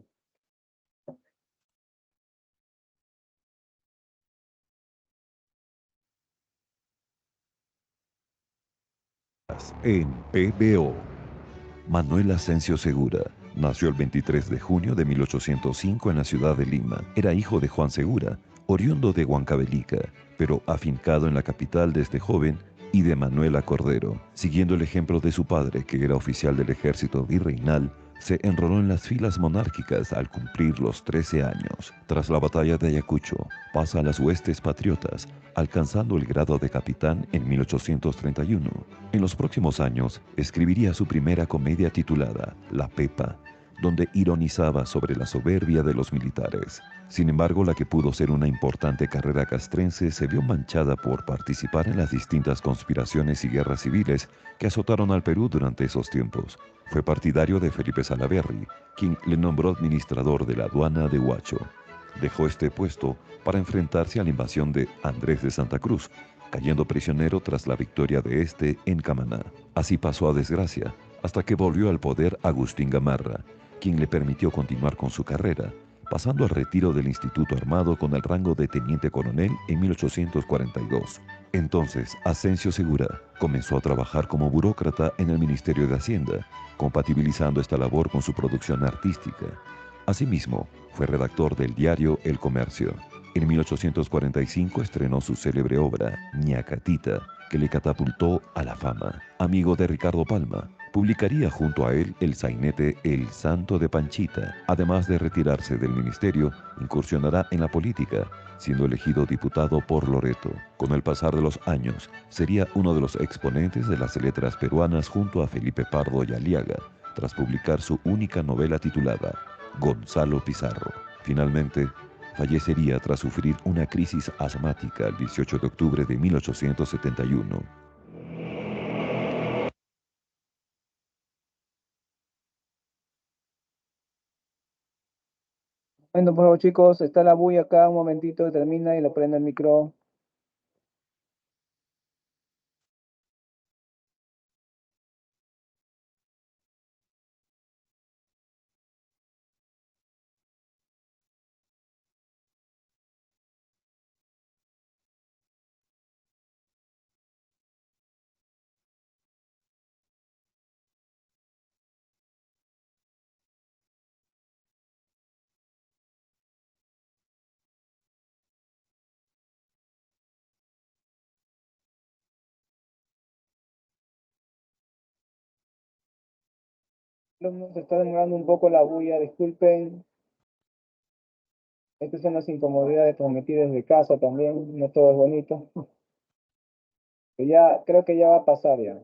Speaker 5: En PBO, Manuel Asensio Segura nació el 23 de junio de 1805 en la ciudad de Lima. Era hijo de Juan Segura, oriundo de Huancavelica, pero afincado en la capital desde joven, y de Manuela Cordero. Siguiendo el ejemplo de su padre, que era oficial del ejército virreinal, se enroló en las filas monárquicas al cumplir los 13 años. Tras la batalla de Ayacucho, pasa a las huestes patriotas, alcanzando el grado de capitán en 1831. En los próximos años, escribiría su primera comedia titulada La Pepa, donde ironizaba sobre la soberbia de los militares. Sin embargo, la que pudo ser una importante carrera castrense se vio manchada por participar en las distintas conspiraciones y guerras civiles que azotaron al Perú durante esos tiempos. Fue partidario de Felipe Salaverry, quien le nombró administrador de la aduana de Huacho. Dejó este puesto para enfrentarse a la invasión de Andrés de Santa Cruz, cayendo prisionero tras la victoria de este en Camaná. Así pasó a desgracia, hasta que volvió al poder Agustín Gamarra, quien le permitió continuar con su carrera, pasando al retiro del Instituto Armado con el rango de teniente coronel en 1842. Entonces, Asensio Segura comenzó a trabajar como burócrata en el Ministerio de Hacienda, compatibilizando esta labor con su producción artística. Asimismo, fue redactor del diario El Comercio. En 1845 estrenó su célebre obra, Ñacatita, que le catapultó a la fama. Amigo de Ricardo Palma, Publicaría junto a él el sainete El Santo de Panchita. Además de retirarse del ministerio, incursionará en la política, siendo elegido diputado por Loreto. Con el pasar de los años, sería uno de los exponentes de las letras peruanas junto a Felipe Pardo y Aliaga, tras publicar su única novela titulada Gonzalo Pizarro. Finalmente, fallecería tras sufrir una crisis asmática el 18 de octubre de 1871.
Speaker 1: Bueno, pues chicos, está la bulla acá, un momentito, termina y lo prende el micro. Se está demorando un poco la bulla, disculpen. Estas son las incomodidades transmitidas desde casa también, no todo es bonito. Pero ya, creo que ya va a pasar ya.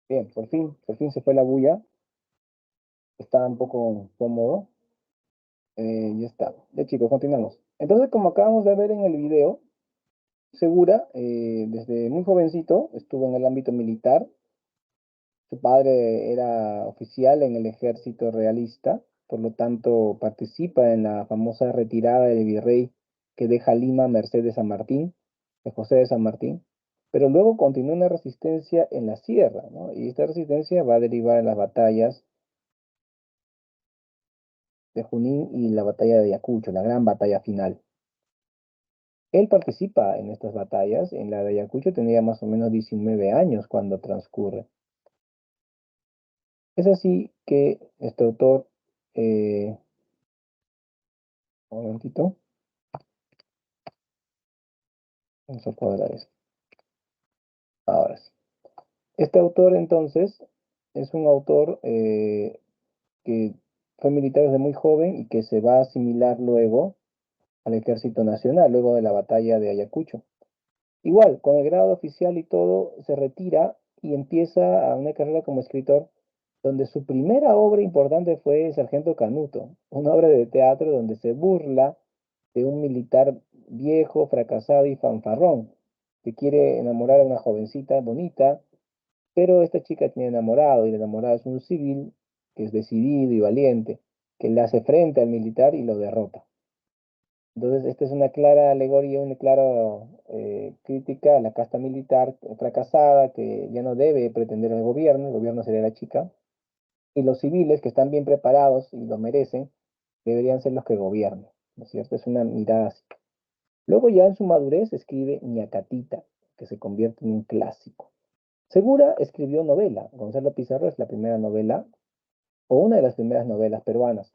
Speaker 1: Bien, por fin se fue la bulla. Estaba un poco cómodo. Ya está. Ya chicos, continuamos. Entonces, como acabamos de ver en el video, Segura, desde muy jovencito, estuvo en el ámbito militar. Su padre era oficial en el ejército realista, por lo tanto participa en la famosa retirada del virrey que deja Lima a merced de San Martín, de José de San Martín, pero luego continúa una resistencia en la sierra, ¿no? Y esta resistencia va a derivar en las batallas de Junín y la batalla de Ayacucho, la gran batalla final. Él participa en estas batallas, en la de Ayacucho tenía más o menos 19 años cuando transcurre. Es así que este autor, un momentito, vamos a cuadrar esto. Ahora sí. Este autor entonces es un autor que fue militar desde muy joven y que se va a asimilar luego al Ejército Nacional, luego de la batalla de Ayacucho. Igual, con el grado de oficial y todo, se retira y empieza a una carrera como escritor, donde su primera obra importante fue Sargento Canuto, una obra de teatro donde se burla de un militar viejo, fracasado y fanfarrón, que quiere enamorar a una jovencita bonita, pero esta chica tiene enamorado y el enamorado es un civil que es decidido y valiente, que le hace frente al militar y lo derrota. Entonces, esta es una clara alegoría, una clara crítica a la casta militar fracasada que ya no debe pretender el gobierno sería la chica, Y los civiles que están bien preparados y lo merecen, deberían ser los que gobiernen, ¿no es cierto? Es una mirada así. Luego ya en su madurez escribe Ñacatita, que se convierte en un clásico. Segura escribió novela. Gonzalo Pizarro es la primera novela, o una de las primeras novelas peruanas.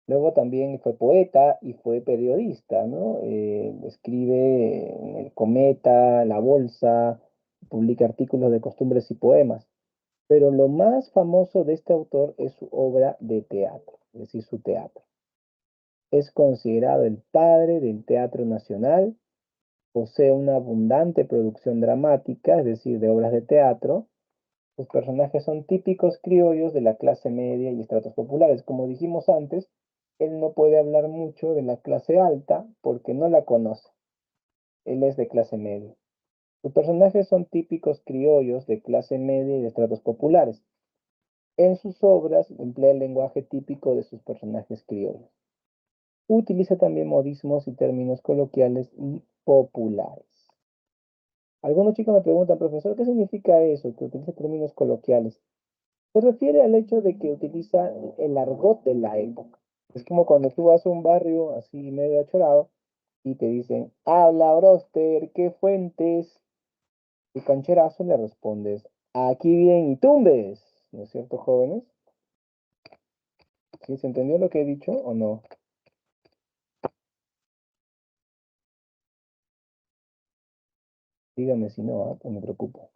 Speaker 1: Luego también fue poeta y fue periodista, ¿no? Escribe en El Cometa, La Bolsa, publica artículos de costumbres y poemas. Pero lo más famoso de este autor es su obra de teatro, es decir, su teatro. Es considerado el padre del teatro nacional, posee una abundante producción dramática, es decir, de obras de teatro. Sus personajes son típicos criollos de la clase media y estratos populares. Como dijimos antes, él no puede hablar mucho de la clase alta porque no la conoce. Él es de clase media. Sus personajes son típicos criollos de clase media y de estratos populares. En sus obras emplea el lenguaje típico de sus personajes criollos. Utiliza también modismos y términos coloquiales y populares. Algunos chicos me preguntan, profesor, ¿qué significa eso? Que utiliza términos coloquiales. Se refiere al hecho de que utiliza el argot de la época. Es como cuando tú vas a un barrio así medio achorado y te dicen, habla Broster, ¿qué fuentes? Y cancherazo le respondes, aquí bien y tumbes. ¿No es cierto, jóvenes? ¿Sí se entendió lo que he dicho o no? Dígame si no, no me preocupo.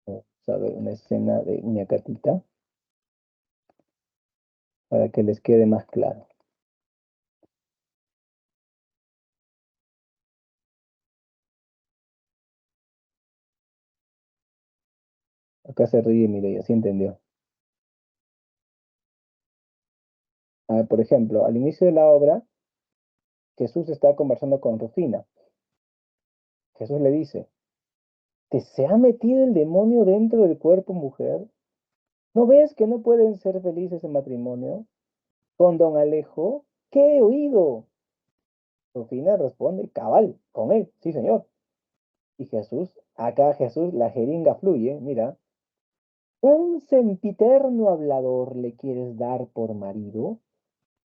Speaker 1: Vamos a ver una escena de Ñacatita para que les quede más claro. Acá se ríe, mire, ya sí entendió. A ver, por ejemplo, al inicio de la obra, Jesús está conversando con Rufina. Jesús le dice, ¿te se ha metido el demonio dentro del cuerpo, mujer? ¿No ves que no pueden ser felices en matrimonio? Con don Alejo, ¿qué he oído? Rufina responde, cabal, con él, sí, señor. Y Jesús, acá Jesús, la jeringa fluye, mira. ¿Un sempiterno hablador le quieres dar por marido?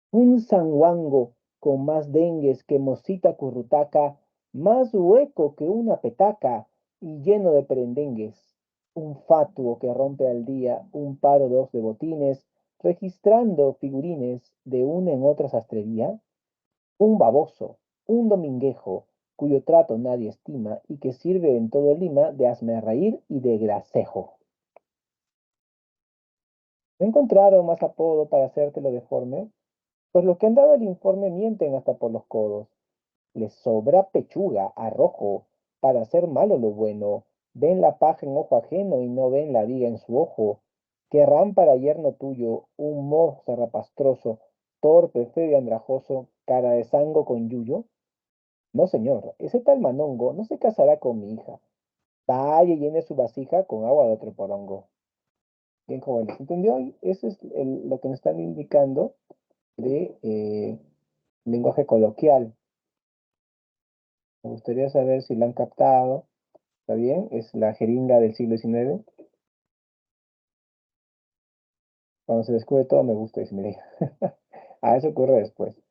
Speaker 1: Un sanguango con más dengues que mosita currutaca, más hueco que una petaca y lleno de perendengues. Un fatuo que rompe al día un par o dos de botines, registrando figurines de una en otra sastrería. Un baboso, un dominguejo, cuyo trato nadie estima y que sirve en todo Lima de hazmerreír y de gracejo. ¿No encontraron más apodo para hacértelo deforme? Pues los que han dado el informe mienten hasta por los codos. Les sobra pechuga, arrojo, para hacer malo lo bueno. Ven la paja en ojo ajeno y no ven la viga en su ojo. Querrán para yerno tuyo un mozo zarrapastroso, torpe, feo y andrajoso, cara de zango con yuyo. No, señor, ese tal manongo no se casará con mi hija. Vaya y llene su vasija con agua de otro porongo. Bien, jóvenes, ¿entendió? Eso es lo que nos están indicando de lenguaje coloquial. Me gustaría saber si la han captado. ¿Está bien? Es la jeringa del siglo XIX. Cuando se descubre todo me gusta, dice, mire. Eso ocurre después.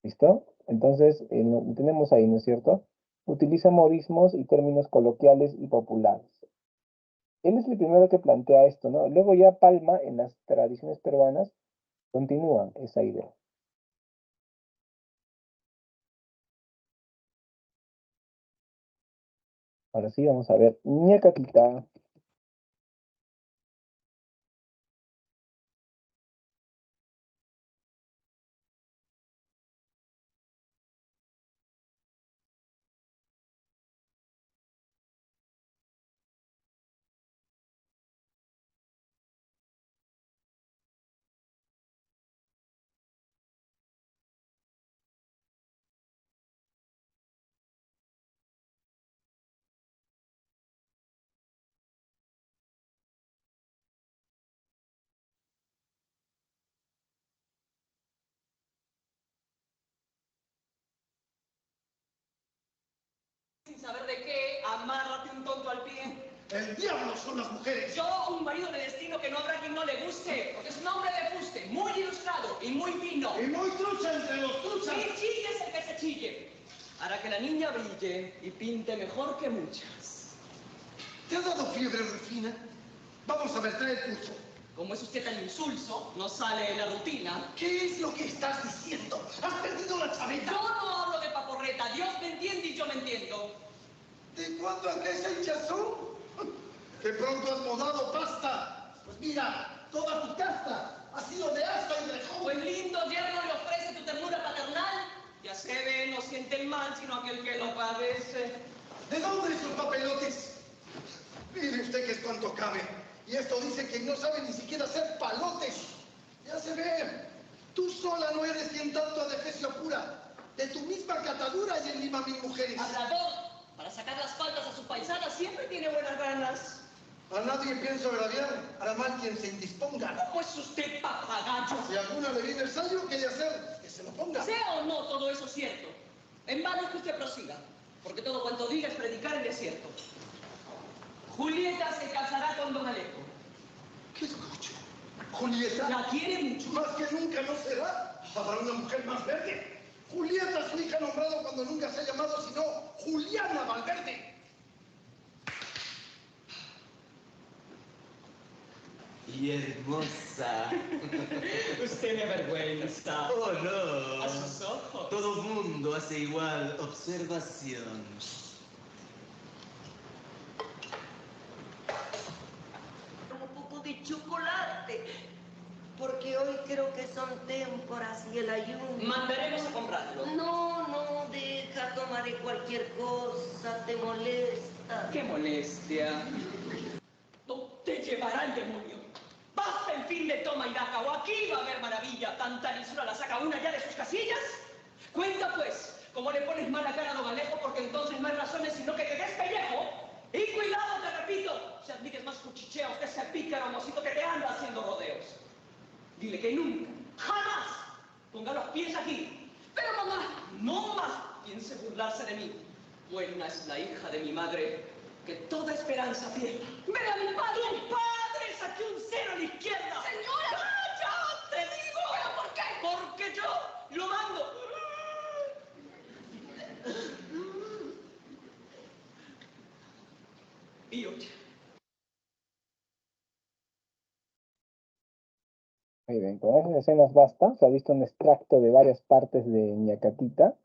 Speaker 1: ¿Listo? Entonces, lo tenemos ahí, ¿no es cierto? Utiliza modismos y términos coloquiales y populares. Él es el primero que plantea esto, ¿no? Luego ya Palma, en las tradiciones peruanas, continúan esa idea. Ahora sí, vamos a ver. Ñacatita.
Speaker 6: saber de qué, amárrate un tonto al pie.
Speaker 7: El diablo son las mujeres.
Speaker 6: Yo, un marido de destino que no habrá quien no le guste, porque es un hombre de fuste, muy ilustrado y muy fino.
Speaker 7: Y muy trucha entre los truchas.
Speaker 6: Y chille es el que se chille. Hará que la niña brille y pinte mejor que muchas.
Speaker 7: ¿Te ha dado fiebre, Rufina? Vamos a ver, trae el pulso.
Speaker 6: Como es usted tan insulso, no sale de la rutina.
Speaker 7: ¿Qué es lo que estás diciendo? ¿Has perdido la chaveta?
Speaker 6: Yo no hablo de paporreta. Dios me entiende y yo me entiendo.
Speaker 7: ¿De cuándo acá esa hinchazón? ¡Que pronto has modado pasta! Pues mira, toda tu casta ha sido de asta y rejón.
Speaker 6: Pues lindo yerno le ofrece tu ternura paternal. Ya se ve, no siente el mal, sino aquel que lo padece.
Speaker 7: ¿De dónde esos papelotes? Mire usted que es cuanto cabe. Y esto dice que no sabe ni siquiera hacer palotes. Ya se ve. Tú sola no eres quien tanto adefesio pura. De tu misma catadura y en Lima 1000 mujeres.
Speaker 6: Hablador, para sacar las faltas a su paisana siempre tiene buenas ganas.
Speaker 7: A nadie pienso agraviar, hará mal quien se indisponga.
Speaker 6: ¿Cómo es usted papagayo?
Speaker 7: Si a alguna le viene el sallo, ¿qué hay de hacer? Que se lo ponga.
Speaker 6: Sea o no todo eso cierto, en vano es que usted prosiga, porque todo cuanto diga es predicar el desierto. Julieta se casará con don Alejo.
Speaker 7: ¿Qué escucho? ¿Julieta?
Speaker 6: La quiere mucho.
Speaker 7: Más que nunca no será. Habrá una mujer más verde. Julieta, su hija nombrado cuando nunca se ha llamado sino Juliana Valverde.
Speaker 8: Y hermosa.
Speaker 6: Usted me avergüenza.
Speaker 8: Oh, no.
Speaker 6: A sus ojos.
Speaker 8: Todo mundo hace igual observación.
Speaker 9: Un poco de chocolate, porque hoy creo que son témporas y el ayuno.
Speaker 6: Mandaremos a comprarlo.
Speaker 9: No, deja, tomaré cualquier cosa, te molesta.
Speaker 6: ¡Qué molestia! No te llevará el demonio. Basta el fin de toma y daca, o aquí va a haber maravilla. Tanta lisura la saca una ya de sus casillas. Cuenta pues, cómo le pones mala cara a don Alejo, porque entonces no hay razones sino que te des pellejo. Y cuidado, te repito, si admites más cuchicheos de ese pícaro mocito que te anda haciendo rodeos. Dile que nunca, jamás, ponga los pies aquí. Pero mamá, no más piense burlarse de mí. Buena es la hija de mi madre, que toda esperanza pierda. ¡Ven a mi padre! ¡Tu padre! ¡Saqué un cero a la izquierda! ¡Señora! ¡Ya te digo! ¿Pero por qué? Porque yo lo mando. Y oye.
Speaker 1: Muy bien, con esas escenas basta. Se ha visto un extracto de varias partes de Ñacatita,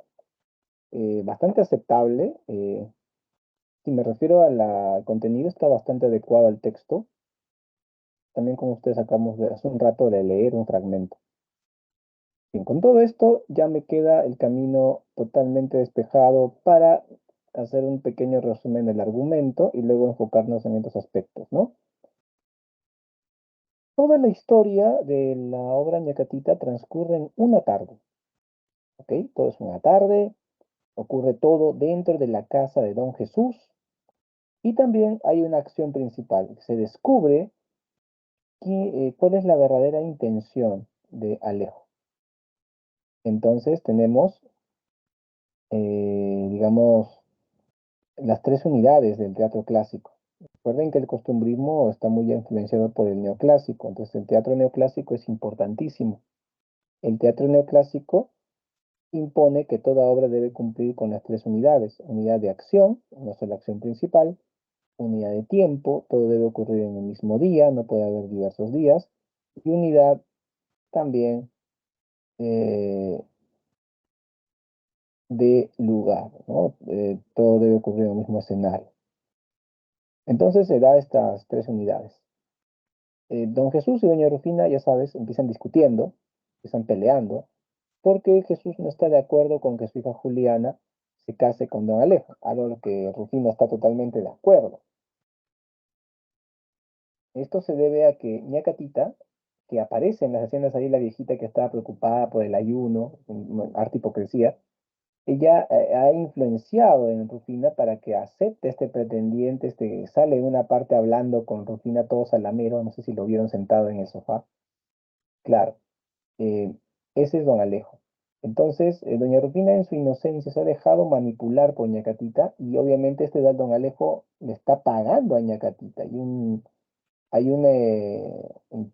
Speaker 1: bastante aceptable. Si me refiero al contenido, está bastante adecuado al texto. También como ustedes acabamos de hace un rato de leer un fragmento. Bien, con todo esto ya me queda el camino totalmente despejado para hacer un pequeño resumen del argumento y luego enfocarnos en estos aspectos, ¿no? Toda la historia de la obra Ñacatita transcurre en una tarde, ¿ok? Todo es una tarde, ocurre todo dentro de la casa de Don Jesús y también hay una acción principal. Se descubre cuál es la verdadera intención de Alejo. Entonces tenemos, digamos, las tres unidades del teatro clásico. Recuerden que el costumbrismo está muy influenciado por el neoclásico, entonces el teatro neoclásico es importantísimo. El teatro neoclásico impone que toda obra debe cumplir con las tres unidades: unidad de acción, una sola acción principal; unidad de tiempo, todo debe ocurrir en el mismo día, no puede haber diversos días; y unidad también de lugar, ¿no? Todo debe ocurrir en el mismo escenario. Entonces se da estas tres unidades. Don Jesús y doña Rufina, ya sabes, empiezan discutiendo, empiezan peleando, porque Jesús no está de acuerdo con que su hija Juliana se case con don Alejo, algo lo que Rufina está totalmente de acuerdo. Esto se debe a que Ñacatita, que aparece en las escenas ahí, la viejita que estaba preocupada por el ayuno, harta hipocresía, ella ha influenciado en Rufina para que acepte este pretendiente. Sale en una parte hablando con Rufina todo salamero, no sé si lo vieron sentado en el sofá. Claro, ese es don Alejo. Entonces, doña Rufina en su inocencia se ha dejado manipular por ña Catita y obviamente don Alejo le está pagando a ña Catita. Hay un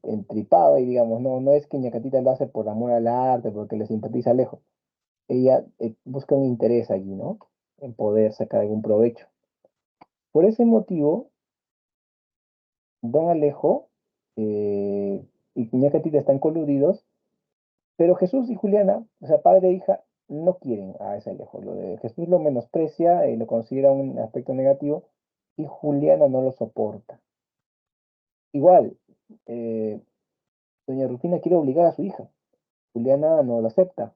Speaker 1: entripado ahí, digamos, no es que ña Catita lo hace por amor al arte, porque le simpatiza a Alejo. Ella busca un interés allí, ¿no? En poder sacar algún provecho. Por ese motivo, don Alejo y ña Catita están coludidos, pero Jesús y Juliana, o sea, padre e hija, no quieren a ese Alejo. Jesús lo menosprecia, lo considera un aspecto negativo, y Juliana no lo soporta. Igual, eh, doña Rufina quiere obligar a su hija. Juliana no lo acepta.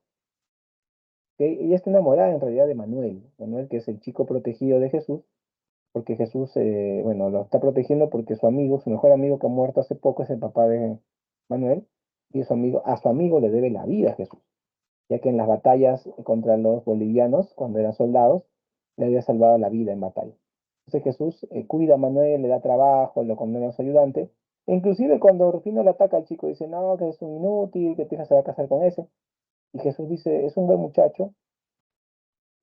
Speaker 1: ¿Ok? Ella está enamorada en realidad de Manuel. Manuel, que es el chico protegido de Jesús, porque Jesús, bueno, lo está protegiendo porque su amigo, su mejor amigo que ha muerto hace poco, es el papá de Manuel, y a su amigo le debe la vida a Jesús, ya que en las batallas contra los bolivianos, cuando eran soldados, le había salvado la vida en batalla. Entonces Jesús cuida a Manuel, le da trabajo, lo condena a su ayudante, e inclusive cuando Rufino le ataca al chico, dice, no, que es un inútil, que tu hija se va a casar con ese, y Jesús dice, es un buen muchacho,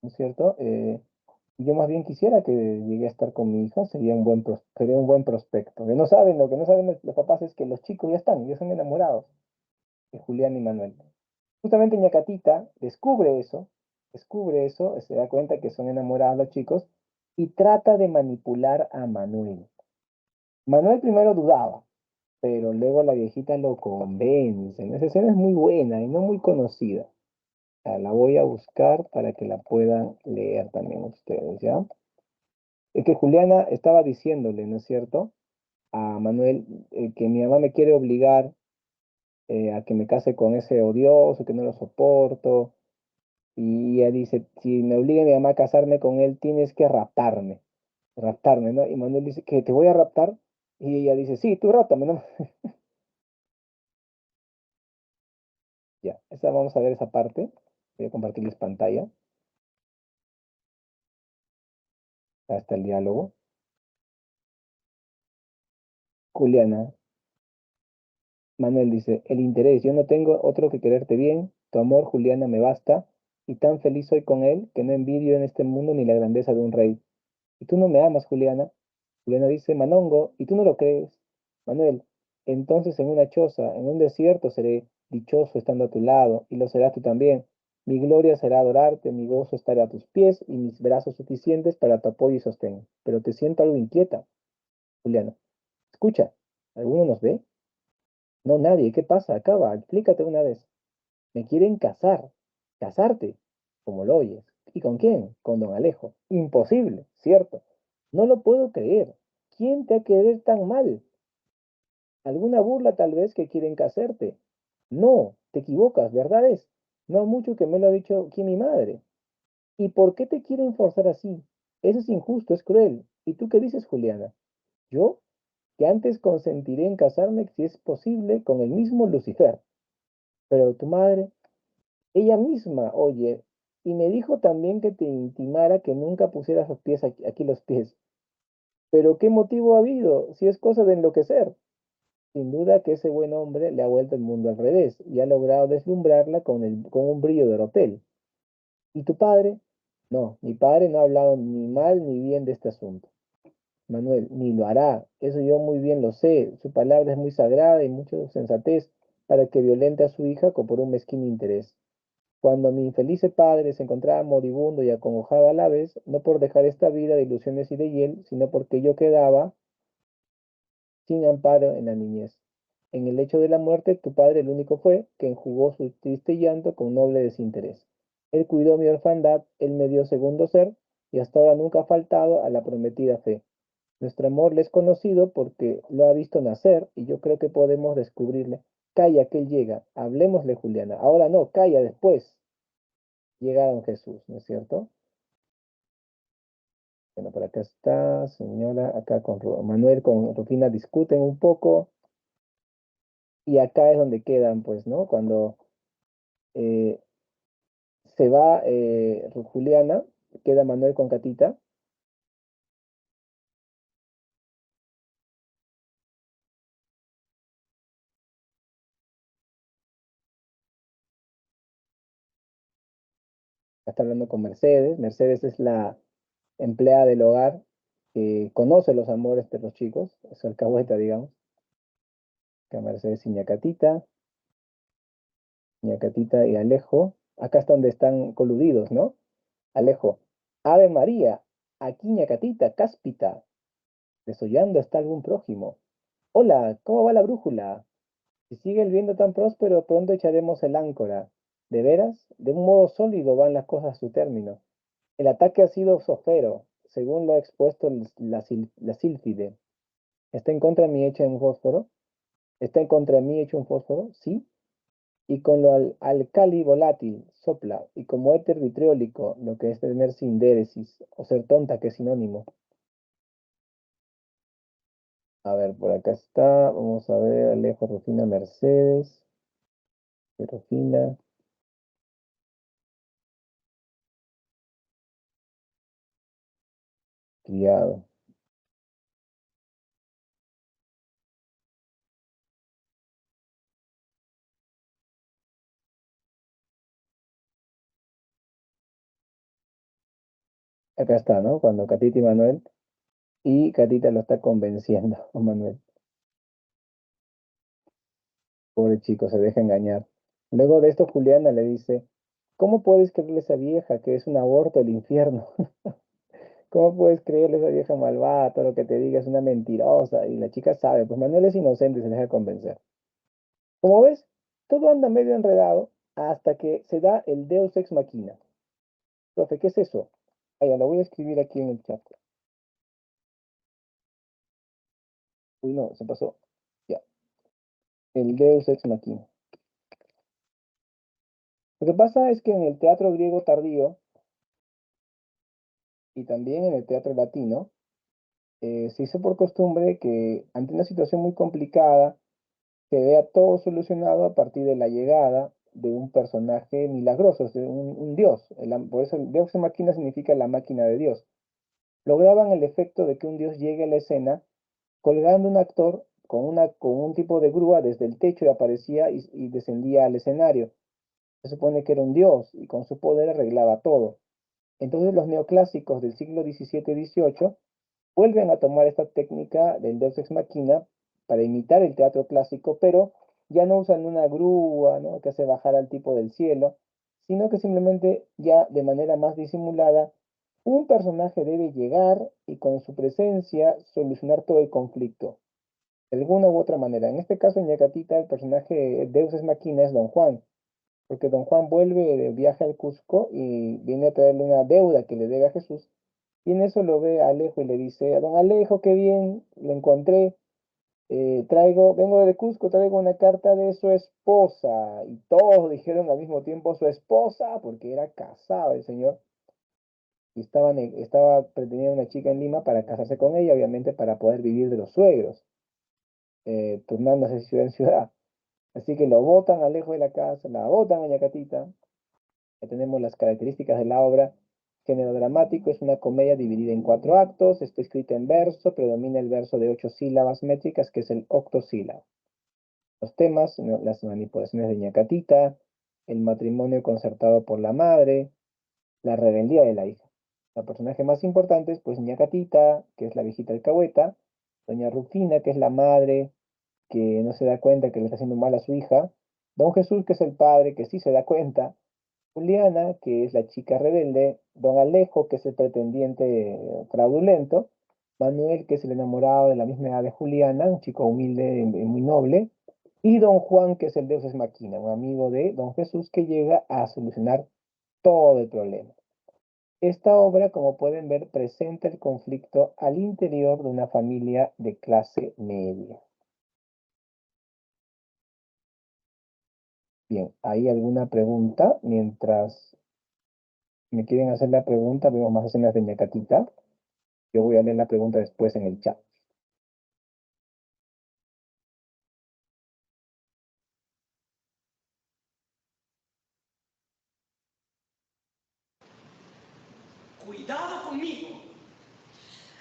Speaker 1: ¿no es cierto? Y yo más bien quisiera que llegue a estar con mi hija, sería un buen prospecto. Lo que no saben los papás es que los chicos ya son enamorados de Julián y Manuel. Justamente Ñacatita descubre eso, se da cuenta que son enamorados los chicos y trata de manipular a Manuel. Manuel primero dudaba, pero luego la viejita lo convence, ¿no? Esa escena es muy buena y no muy conocida. La voy a buscar para que la puedan leer también ustedes, ¿ya? Es que Juliana estaba diciéndole, ¿no es cierto?, a Manuel que mi mamá me quiere obligar a que me case con ese odioso, que no lo soporto. Y ella dice, si me obliga mi mamá a casarme con él, tienes que raptarme, ¿no? Y Manuel dice, ¿que te voy a raptar? Y ella dice, sí, tú ráptame, ¿no? Ya, vamos a ver esa parte. Voy a compartirles pantalla. Hasta el diálogo. Juliana, Manuel dice, el interés, yo no tengo otro que quererte bien, tu amor, Juliana, me basta, y tan feliz soy con él que no envidio en este mundo ni la grandeza de un rey. Y tú no me amas, Juliana. Juliana dice, Manongo, ¿y tú no lo crees? Manuel, entonces en una choza, en un desierto seré dichoso estando a tu lado, y lo serás tú también. Mi gloria será adorarte, mi gozo estará a tus pies, y mis brazos suficientes para tu apoyo y sostén. Pero te siento algo inquieta, Juliana. Escucha, ¿alguno nos ve? No, nadie. ¿Qué pasa? Acaba, explícate una vez. Me quieren casar. Casarte, como lo oyes. ¿Y con quién? Con don Alejo. Imposible, ¿cierto? No lo puedo creer. ¿Quién te ha querer tan mal? ¿Alguna burla tal vez que quieren casarte? No, te equivocas, ¿verdad es? No mucho que me lo ha dicho aquí mi madre. ¿Y por qué te quieren forzar así? Eso es injusto, es cruel. ¿Y tú qué dices, Juliana? Yo, que antes consentiré en casarme si es posible con el mismo Lucifer. Pero tu madre, ella misma, oye, y me dijo también que te intimara que nunca pusieras los pies aquí los pies. Pero ¿qué motivo ha habido si es cosa de enloquecer? Sin duda que ese buen hombre le ha vuelto el mundo al revés y ha logrado deslumbrarla con un brillo de oropel. ¿Y tu padre? No, mi padre no ha hablado ni mal ni bien de este asunto. Manuel, ni lo hará. Eso yo muy bien lo sé. Su palabra es muy sagrada y mucha sensatez para que violente a su hija por un mezquino interés. Cuando mi infeliz padre se encontraba moribundo y acongojado a la vez, no por dejar esta vida de ilusiones y de hiel, sino porque yo quedaba sin amparo en la niñez. En el lecho de la muerte, tu padre el único fue que enjugó su triste llanto con noble desinterés. Él cuidó mi orfandad, él me dio segundo ser, y hasta ahora nunca ha faltado a la prometida fe. Nuestro amor le es conocido porque lo ha visto nacer, y yo creo que podemos descubrirle. Calla, que él llega. Hablemosle, Juliana. Ahora no, calla, después. Llega don Jesús, ¿no es cierto? Bueno, por acá está, señora, acá con Manuel, con Rufina discuten un poco. Y acá es donde quedan, pues, ¿no? Cuando eh, se va Juliana, queda Manuel con Catita. Está hablando con Mercedes. Mercedes es la empleada del hogar que conoce los amores de los chicos, es alcahueta, digamos. Acá Mercedes y Ñacatita y Alejo. Acá es donde están coludidos, ¿no? Alejo, Ave María, aquí Ñacatita, cáspita, desollando está algún prójimo. Hola, ¿cómo va la brújula? Si sigue el viento tan próspero, pronto echaremos el áncora. ¿De veras? De un modo sólido van las cosas a su término. El ataque ha sido sofero, según lo ha expuesto la sílfide. ¿Está en contra de mí hecha un fósforo? ¿Está en contra de mí hecho un fósforo? Sí. Y con lo alcali volátil, sopla, y como éter vitriólico, lo que es tener sindéresis, o ser tonta, que es sinónimo. A ver, por acá está, vamos a ver, Alejo, Rufina, Mercedes, Rufina, criado. Acá está, ¿no? Cuando Catita y Manuel, y Catita lo está convenciendo a Manuel. Pobre chico, se deja engañar. Luego de esto, Juliana le dice, ¿cómo puedes creerle a esa vieja que es un aborto del infierno? ¿Cómo puedes creerle a esa vieja malvada? Todo lo que te diga es una mentirosa. Y la chica sabe, pues Manuel es inocente y se deja convencer. Como ves, todo anda medio enredado hasta que se da el Deus Ex Machina. Profe, ¿qué es eso? Ah, ya lo voy a escribir aquí en el chat. Uy, no, se pasó. Ya, el Deus Ex Machina. Lo que pasa es que en el teatro griego tardío y también en el teatro latino, se hizo por costumbre que ante una situación muy complicada se vea todo solucionado a partir de la llegada de un personaje milagroso, de un dios. Por eso el Deus Ex Machina significa la máquina de Dios. Lograban el efecto de que un dios llegue a la escena colgando un actor con un tipo de grúa desde el techo y aparecía y descendía al escenario. Se supone que era un dios y con su poder arreglaba todo. Entonces los neoclásicos del siglo XVII-XVIII vuelven a tomar esta técnica del Deus Ex Machina para imitar el teatro clásico, pero ya no usan una grúa, ¿no?, que hace bajar al tipo del cielo, sino que simplemente ya de manera más disimulada, un personaje debe llegar y con su presencia solucionar todo el conflicto, de alguna u otra manera. En este caso, en Ñacatita, el personaje Deus Ex Machina es Don Juan, porque Don Juan vuelve de viaje al Cusco y viene a traerle una deuda que le debe a Jesús. Y en eso lo ve a Alejo y le dice, a don Alejo, qué bien, lo encontré, vengo de Cusco, traigo una carta de su esposa. Y todos dijeron al mismo tiempo su esposa, porque era casado el señor. Y estaba pretendiendo una chica en Lima para casarse con ella, obviamente para poder vivir de los suegros, turnándose de ciudad en ciudad. Así que lo botan a Alejo de la casa, la botan a Ñacatita. Ya tenemos las características de la obra. Género dramático, es una comedia dividida en 4 actos, está escrita en verso, predomina el verso de 8 sílabas métricas, que es el octosílabo. Los temas, ¿no?, las manipulaciones de Ñacatita, el matrimonio concertado por la madre, la rebeldía de la hija. La personaje más importante es pues Ñacatita, que es la viejita alcahueta, doña Rufina, que es la madre, que no se da cuenta que le está haciendo mal a su hija, don Jesús, que es el padre, que sí se da cuenta, Juliana, que es la chica rebelde, don Alejo, que es el pretendiente fraudulento, Manuel, que es el enamorado de la misma edad de Juliana, un chico humilde y muy noble, y don Juan, que es el Deus Ex Machina, un amigo de don Jesús que llega a solucionar todo el problema. Esta obra, como pueden ver, presenta el conflicto al interior de una familia de clase media. Bien, ¿hay alguna pregunta? Mientras me quieren hacer la pregunta, vemos más escenas de Ñacatita. Yo voy a leer la pregunta después en el chat.
Speaker 6: Cuidado conmigo.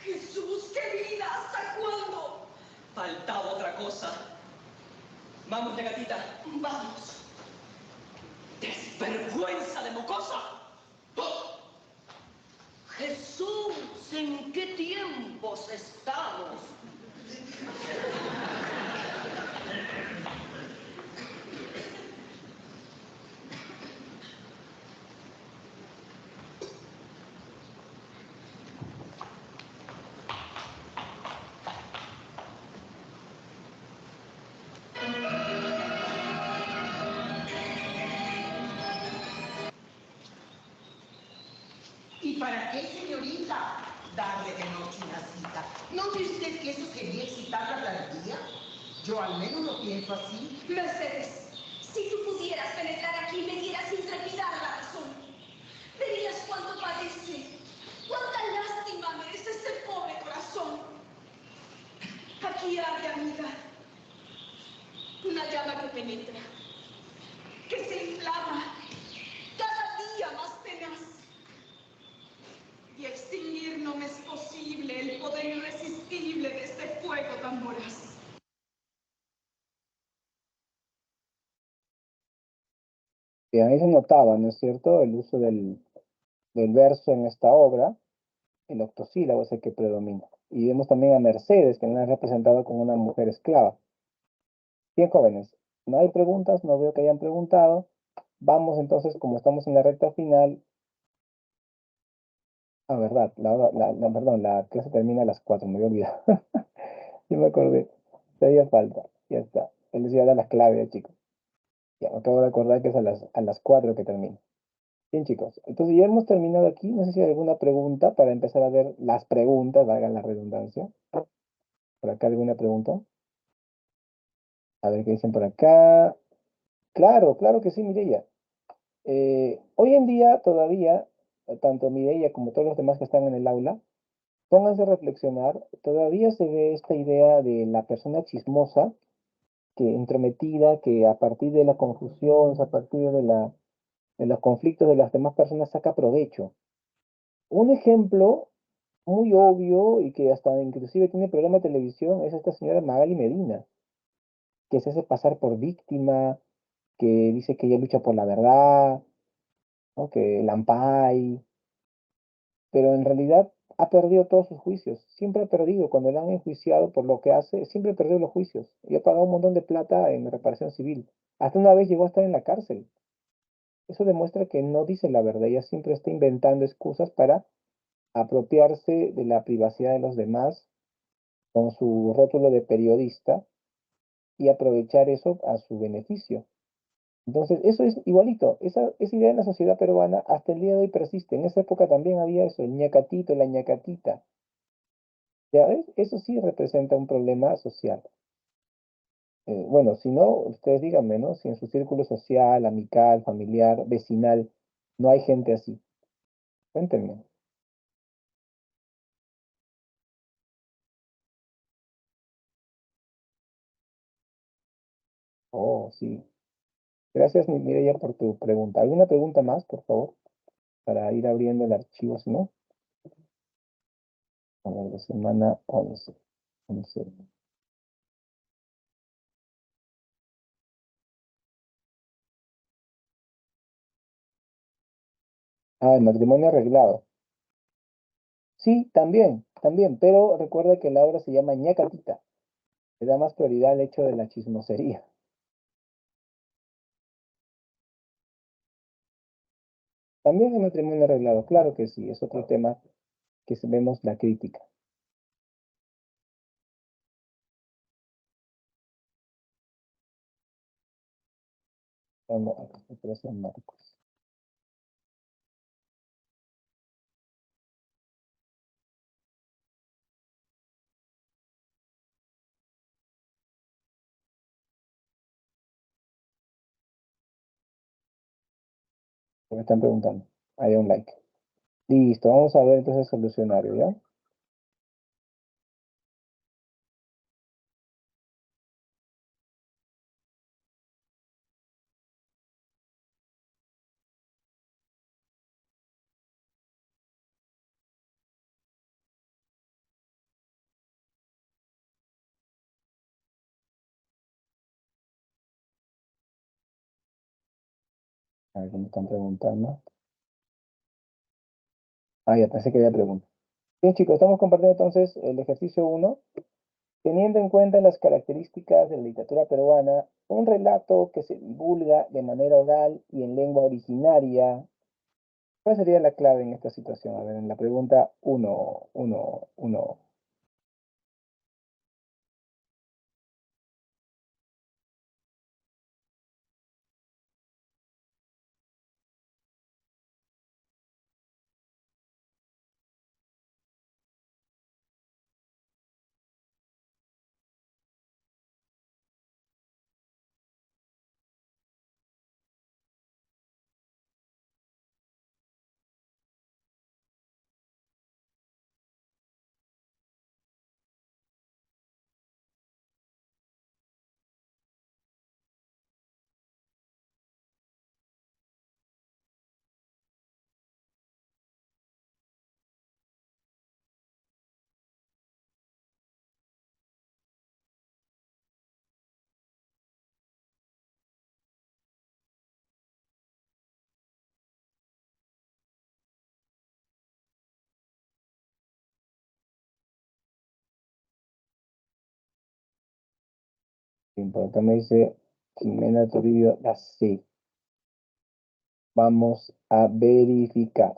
Speaker 6: Jesús, qué vida, ¿hasta cuándo? Faltaba otra cosa. Vamos, Ñacatita, vamos. Desvergüenza de mocosa.
Speaker 9: Jesús, ¿en qué tiempos estamos?
Speaker 10: ¿Y para qué, señorita? Darle de noche una cita. ¿No ve usted que eso sería excitarla para el día? Yo al menos lo pienso así.
Speaker 11: Mercedes, si tú pudieras penetrar aquí y me dieras sin trepidar la razón, verías cuánto padece, cuánta lástima merece ese pobre corazón. Aquí arde, amiga, una llama que penetra, que se inflama, cada día más tenaz. Y extinguir no me es posible el poder irresistible de este fuego tan voraz.
Speaker 1: Bien, ahí se notaba, ¿no es cierto?, el uso del verso en esta obra. El octosílabo es el que predomina. Y vemos también a Mercedes, que no es representada como una mujer esclava. Bien, jóvenes, no hay preguntas, no veo que hayan preguntado. Vamos entonces, como estamos en la recta final. Ah, verdad, perdón, la clase termina a las 4, me había olvidado. Sí me acordé, todavía falta, ya está. Él decía dar las claves, chicos. Ya, me acabo de acordar que es a las 4 que termina. Bien, chicos, entonces ya hemos terminado aquí. No sé si hay alguna pregunta para empezar a ver las preguntas, valga la redundancia. ¿Por acá alguna pregunta? A ver qué dicen por acá. Claro, claro que sí, Mireya. Hoy en día todavía, tanto Mireya como todos los demás que están en el aula, pónganse a reflexionar, todavía se ve esta idea de la persona chismosa, que entrometida, que a partir de la confusión, a partir de los conflictos de las demás personas saca provecho. Un ejemplo muy obvio y que hasta inclusive tiene programa de televisión es esta señora Magali Medina, que se hace pasar por víctima, que dice que ella lucha por la verdad, ¿no? Que el ampay, pero en realidad ha perdido todos sus juicios, siempre ha perdido, cuando la han enjuiciado por lo que hace, siempre perdió los juicios y ha pagado un montón de plata en reparación civil. Hasta una vez llegó a estar en la cárcel. Eso demuestra que no dice la verdad, ella siempre está inventando excusas para apropiarse de la privacidad de los demás con su rótulo de periodista y aprovechar eso a su beneficio. Entonces, eso es igualito, esa idea en la sociedad peruana hasta el día de hoy persiste. En esa época también había eso, el ñacatito, la ñacatita. ¿Ya ves? Eso sí representa un problema social. Bueno, si no, ustedes díganme, ¿no? Si en su círculo social, amical, familiar, vecinal, no hay gente así. Cuéntenme. Oh, sí. Gracias, Mireya, por tu pregunta. ¿Alguna pregunta más, por favor? Para ir abriendo el archivo, si no. A ver, de semana 11. 11. Ah, el matrimonio arreglado. Sí, también, pero recuerda que la obra se llama ñacatita. Le da más prioridad al hecho de la chismosería. También el matrimonio arreglado, claro que sí, es otro tema que vemos la crítica. Bueno, Operación Marcos. Me están preguntando. Hay un like. Listo, vamos a ver entonces el solucionario, ¿ya? A ver, ¿qué me están preguntando? Ah, ya pensé que había pregunta. Bien, chicos, estamos compartiendo entonces el ejercicio 1. Teniendo en cuenta las características de la literatura peruana, un relato que se divulga de manera oral y en lengua originaria. ¿Cuál sería la clave en esta situación? A ver, en la pregunta 1. Por acá me dice Jimena Toribio, la C. Vamos a verificar.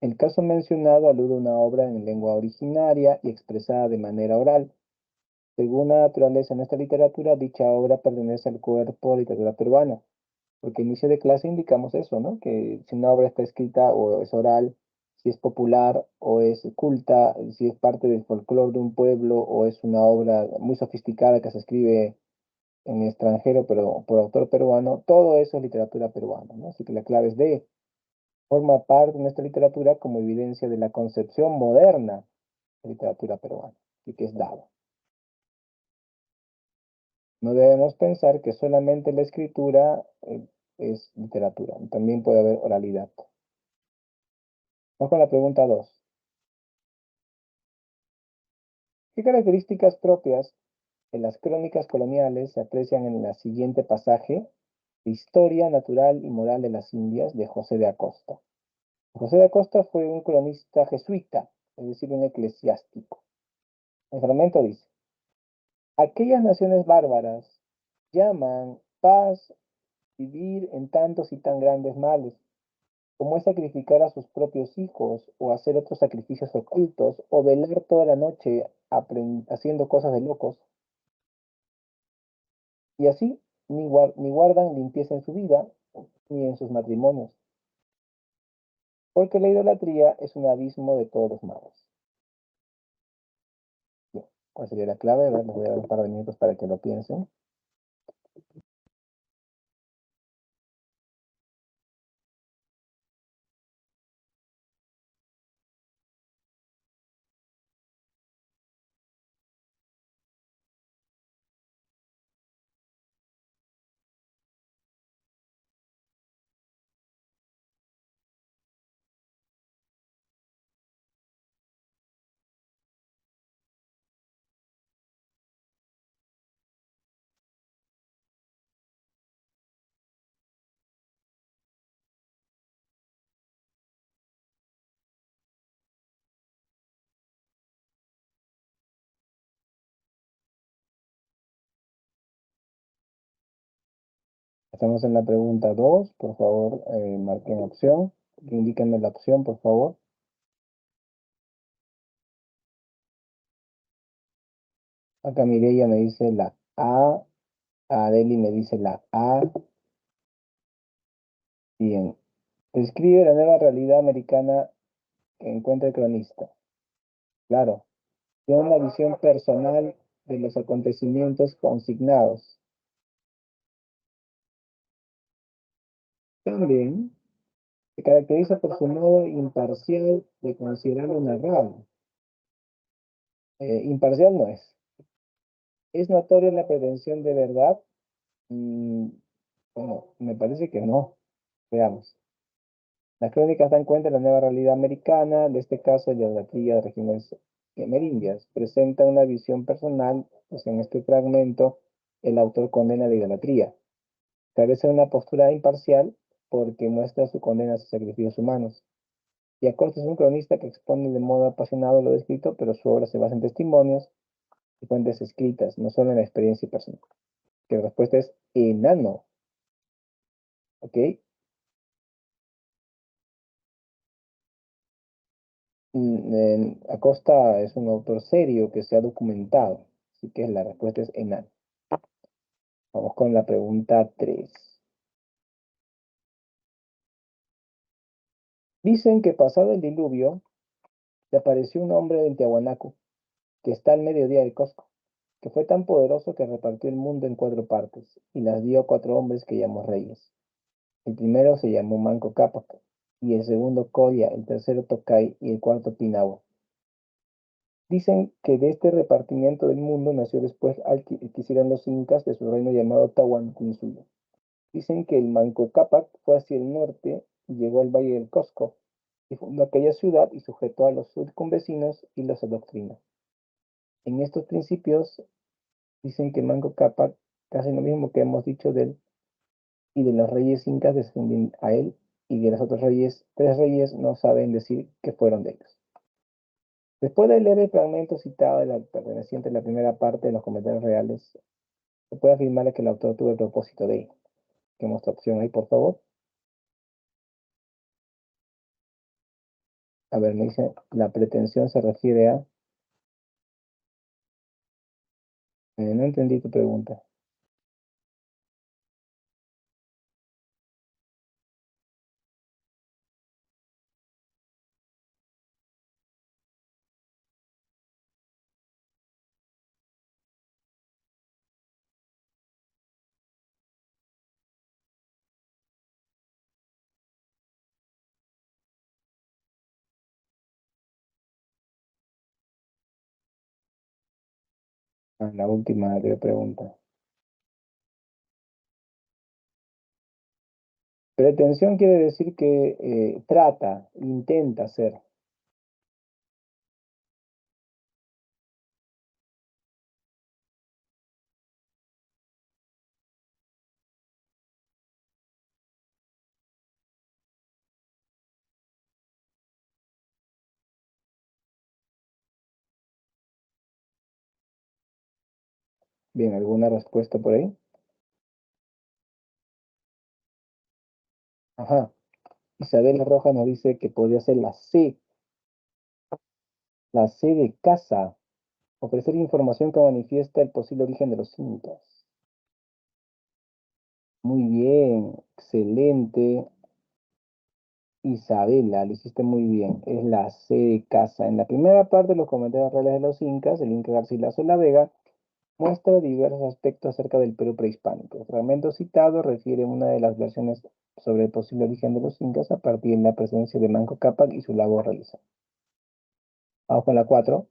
Speaker 1: El caso mencionado alude a una obra en lengua originaria y expresada de manera oral. Según la naturaleza de nuestra literatura, dicha obra pertenece al cuerpo de literatura peruana. Porque a inicio de clase indicamos eso, ¿no? Que si una obra está escrita o es oral, si es popular o es culta, si es parte del folclore de un pueblo o es una obra muy sofisticada que se escribe en extranjero, pero por autor peruano, todo eso es literatura peruana, ¿no? Así que la clave es de, forma parte de nuestra literatura como evidencia de la concepción moderna de literatura peruana, y que es dada. No debemos pensar que solamente la escritura es literatura, también puede haber oralidad. Vamos con la pregunta 2. ¿Qué características propias de las crónicas coloniales se aprecian en el siguiente pasaje de Historia Natural y Moral de las Indias de José de Acosta? José de Acosta fue un cronista jesuita, es decir, un eclesiástico. El fragmento dice, aquellas naciones bárbaras llaman paz vivir en tantos y tan grandes males, como es sacrificar a sus propios hijos, o hacer otros sacrificios ocultos, o velar toda la noche haciendo cosas de locos, y así ni guardan limpieza en su vida, ni en sus matrimonios, porque la idolatría es un abismo de todos los males. Bien, ¿cuál sería la clave? A ver, les voy a dar un par de minutos para que lo piensen. Estamos en la pregunta 2, por favor, marquen opción, indíquenme la opción, por favor. Acá Mireia me dice la A, Adeli me dice la A. Bien, describe la nueva realidad americana que encuentra el cronista. Claro, tiene una visión personal de los acontecimientos consignados. También se caracteriza por su modo imparcial de considerar lo narrado. Imparcial no es. ¿Es notoria la pretensión de verdad? Bueno, me parece que no. Veamos. Las crónicas dan cuenta de la nueva realidad americana, de este caso, la idolatría de regiones amerindias. Presenta una visión personal, pues en este fragmento el autor condena la idolatría. Establece una postura imparcial porque muestra su condena a sus sacrificios humanos. Y Acosta es un cronista que expone de modo apasionado lo descrito, pero su obra se basa en testimonios y fuentes escritas, no solo en la experiencia personal. Que la respuesta es enano. ¿Ok? Acosta es un autor serio que se ha documentado, así que la respuesta es enano. Vamos con la pregunta 3. Dicen que pasado el diluvio, le apareció un hombre en Tiahuanaco, que está al mediodía del Cusco, que fue tan poderoso que repartió el mundo en 4 partes, y las dio a 4 hombres que llamó reyes. El primero se llamó Manco Cápac, y el segundo Colla, el tercero Tocay, y el cuarto Pinahua. Dicen que de este repartimiento del mundo nació después al que hicieron los incas de su reino llamado Tahuantinsuyo. Dicen que el Manco Cápac fue hacia el norte y llegó al valle del Cusco, y fundó aquella ciudad y sujetó a los circunvecinos y los adoctrinó. En estos principios dicen que Manco Cápac, casi lo mismo que hemos dicho de él, y de los reyes incas descienden a él, y de los otros reyes, 3 reyes no saben decir que fueron de ellos. Después de leer el fragmento citado de la perteneciente a la primera parte de los comentarios reales, se puede afirmar que el autor tuvo el propósito de. ¿Qué otra opción ahí, por favor? A ver, me dice, la pretensión se refiere a. No entendí tu pregunta. La última pregunta. Pretensión quiere decir que trata, intenta hacer. Bien, ¿alguna respuesta por ahí? Ajá. Isabel Roja nos dice que podría ser la C de casa. Ofrecer información que manifiesta el posible origen de los incas. Muy bien, excelente. Isabela, lo hiciste muy bien. Es la C de casa. En la primera parte de los comentarios reales de los incas, el inca Garcilaso de la Vega muestra diversos aspectos acerca del Perú prehispánico. El fragmento citado refiere una de las versiones sobre el posible origen de los incas a partir de la presencia de Manco Cápac y su labor realizada. Vamos con la 4.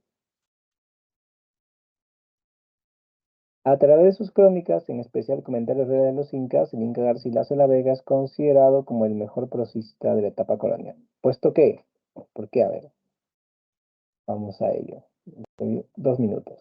Speaker 1: A través de sus crónicas, en especial comentarios reales de los incas, el inca Garcilaso de la Vega es considerado como el mejor prosista de la etapa colonial. ¿Puesto qué? ¿Por qué? A ver, vamos a ello. 2 minutos.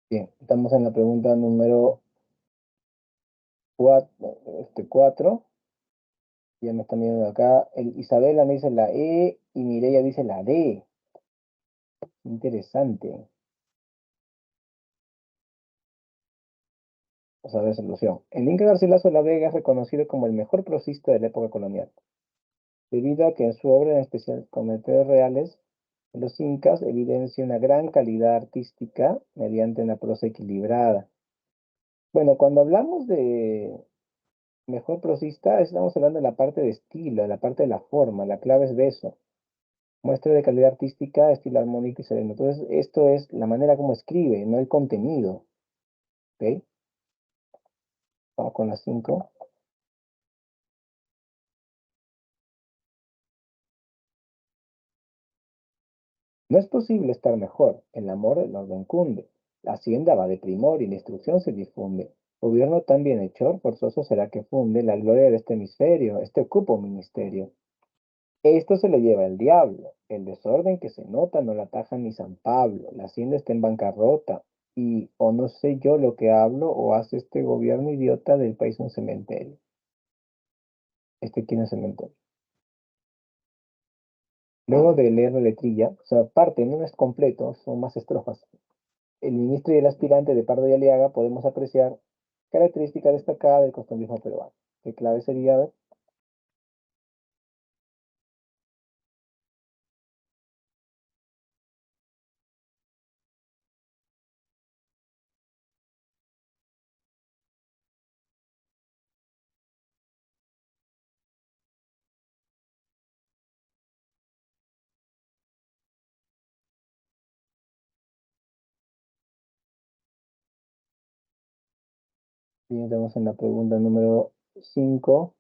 Speaker 1: Bien, estamos en la pregunta número 4. Ya me están viendo acá. Isabela me dice la E y Mireia dice la D. Interesante. Vamos a ver solución. El Inca Garcilaso de la Vega es reconocido como el mejor prosista de la época colonial, debido a que en su obra, en especial Cometeros Reales, de los incas evidencia una gran calidad artística mediante una prosa equilibrada. Bueno, cuando hablamos de mejor prosista, estamos hablando de la parte de estilo, de la parte de la forma. La clave es de eso. Muestra de calidad artística, estilo armónico y sereno. Entonces, esto es la manera como escribe, no el contenido. ¿Ok? Vamos con las 5. No es posible estar mejor. El amor el orden cunde. La hacienda va de primor y la instrucción se difunde. Gobierno tan bienhechor, forzoso será que funde la gloria de este hemisferio. Este ocupa un ministerio. Esto se lo lleva el diablo. El desorden que se nota no la ataja ni San Pablo. La hacienda está en bancarrota. Y o no sé yo lo que hablo o hace este gobierno idiota del país un cementerio. Este quiere un cementerio. Luego de leer la letrilla, o sea, parte no es completo, son más estrofas. El ministro y el aspirante de Pardo y Aliaga podemos apreciar característica destacada del costumbrismo peruano. ¿Qué clave sería? A ver, bien, estamos en la pregunta número 5.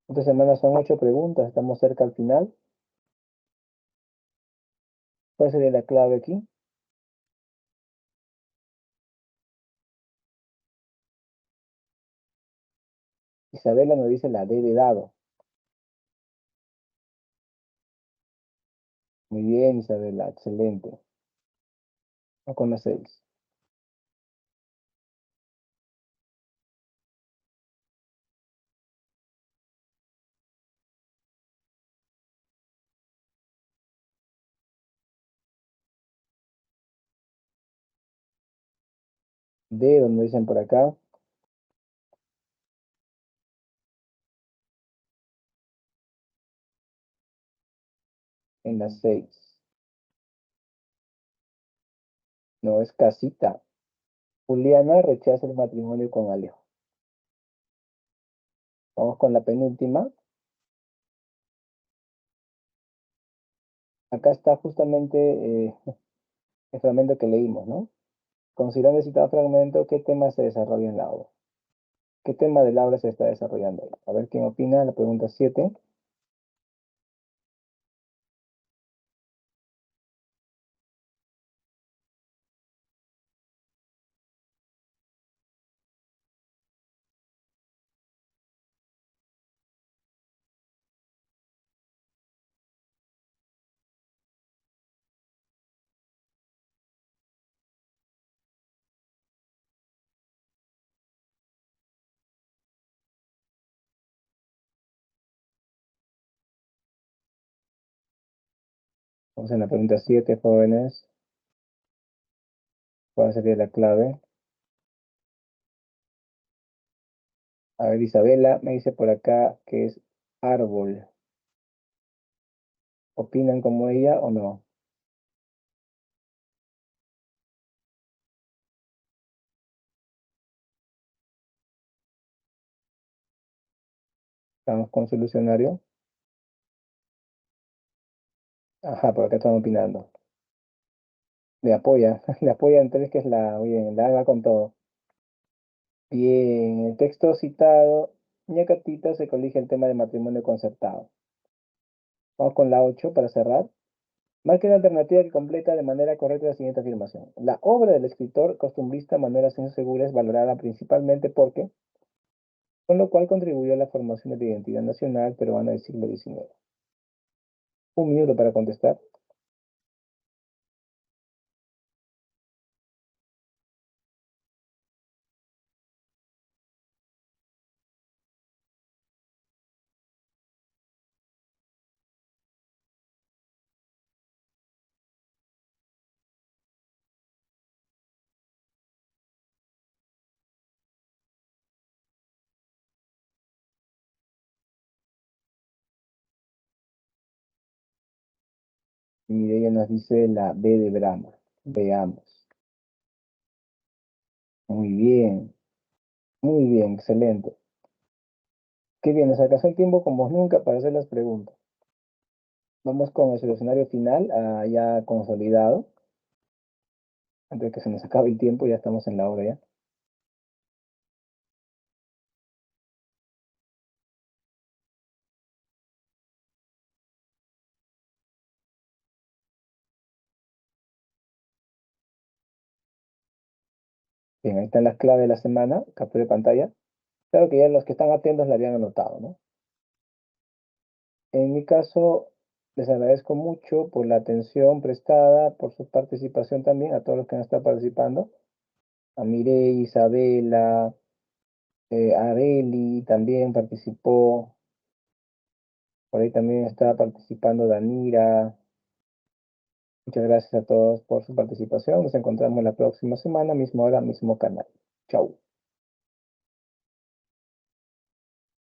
Speaker 1: Esta semana son 8 preguntas, estamos cerca al final. ¿Cuál sería la clave aquí? Isabela nos dice la D de dado. Muy bien, Isabela, excelente. Vamos con la 6. D, donde dicen por acá. En la 6. No, es casita. Juliana rechaza el matrimonio con Alejo. Vamos con la penúltima. Acá está justamente el fragmento que leímos, ¿no? Considerando el citado fragmento, ¿qué tema se desarrolla en la obra? ¿Qué tema de la obra se está desarrollando ahí? A ver quién opina. La pregunta 7. Vamos en la pregunta 7, jóvenes. ¿Cuál sería la clave? A ver, Isabela me dice por acá que es árbol. ¿Opinan como ella o no? Estamos con solucionario. Ajá, por acá estamos opinando. Le apoya, le apoya entonces que es la, muy bien, la haga con todo. Bien, en el texto citado, Ñacatita se colige el tema de matrimonio concertado. Vamos con la 8 para cerrar. Marque una alternativa que completa de manera correcta la siguiente afirmación. La obra del escritor costumbrista Manuel Asensio Segura es valorada principalmente porque, con lo cual contribuyó a la formación de la identidad nacional peruana del siglo XIX. Un minuto para contestar. Mireia nos dice la B de Brahma. Veamos. Muy bien, excelente. Qué bien, nos alcanzó el tiempo como nunca para hacer las preguntas. Vamos con el solucionario final, ya consolidado. Antes de que se nos acabe el tiempo, ya estamos en la hora ya. Bien, ahí están las claves de la semana, captura de pantalla. Claro que ya los que están atentos la habían anotado, ¿no? En mi caso, les agradezco mucho por la atención prestada, por su participación también, a todos los que han estado participando. A Mireia, Isabela, Areli también participó. Por ahí también está participando Danira. Muchas gracias a todos por su participación. Nos encontramos la próxima semana, misma hora, mismo canal. Chau.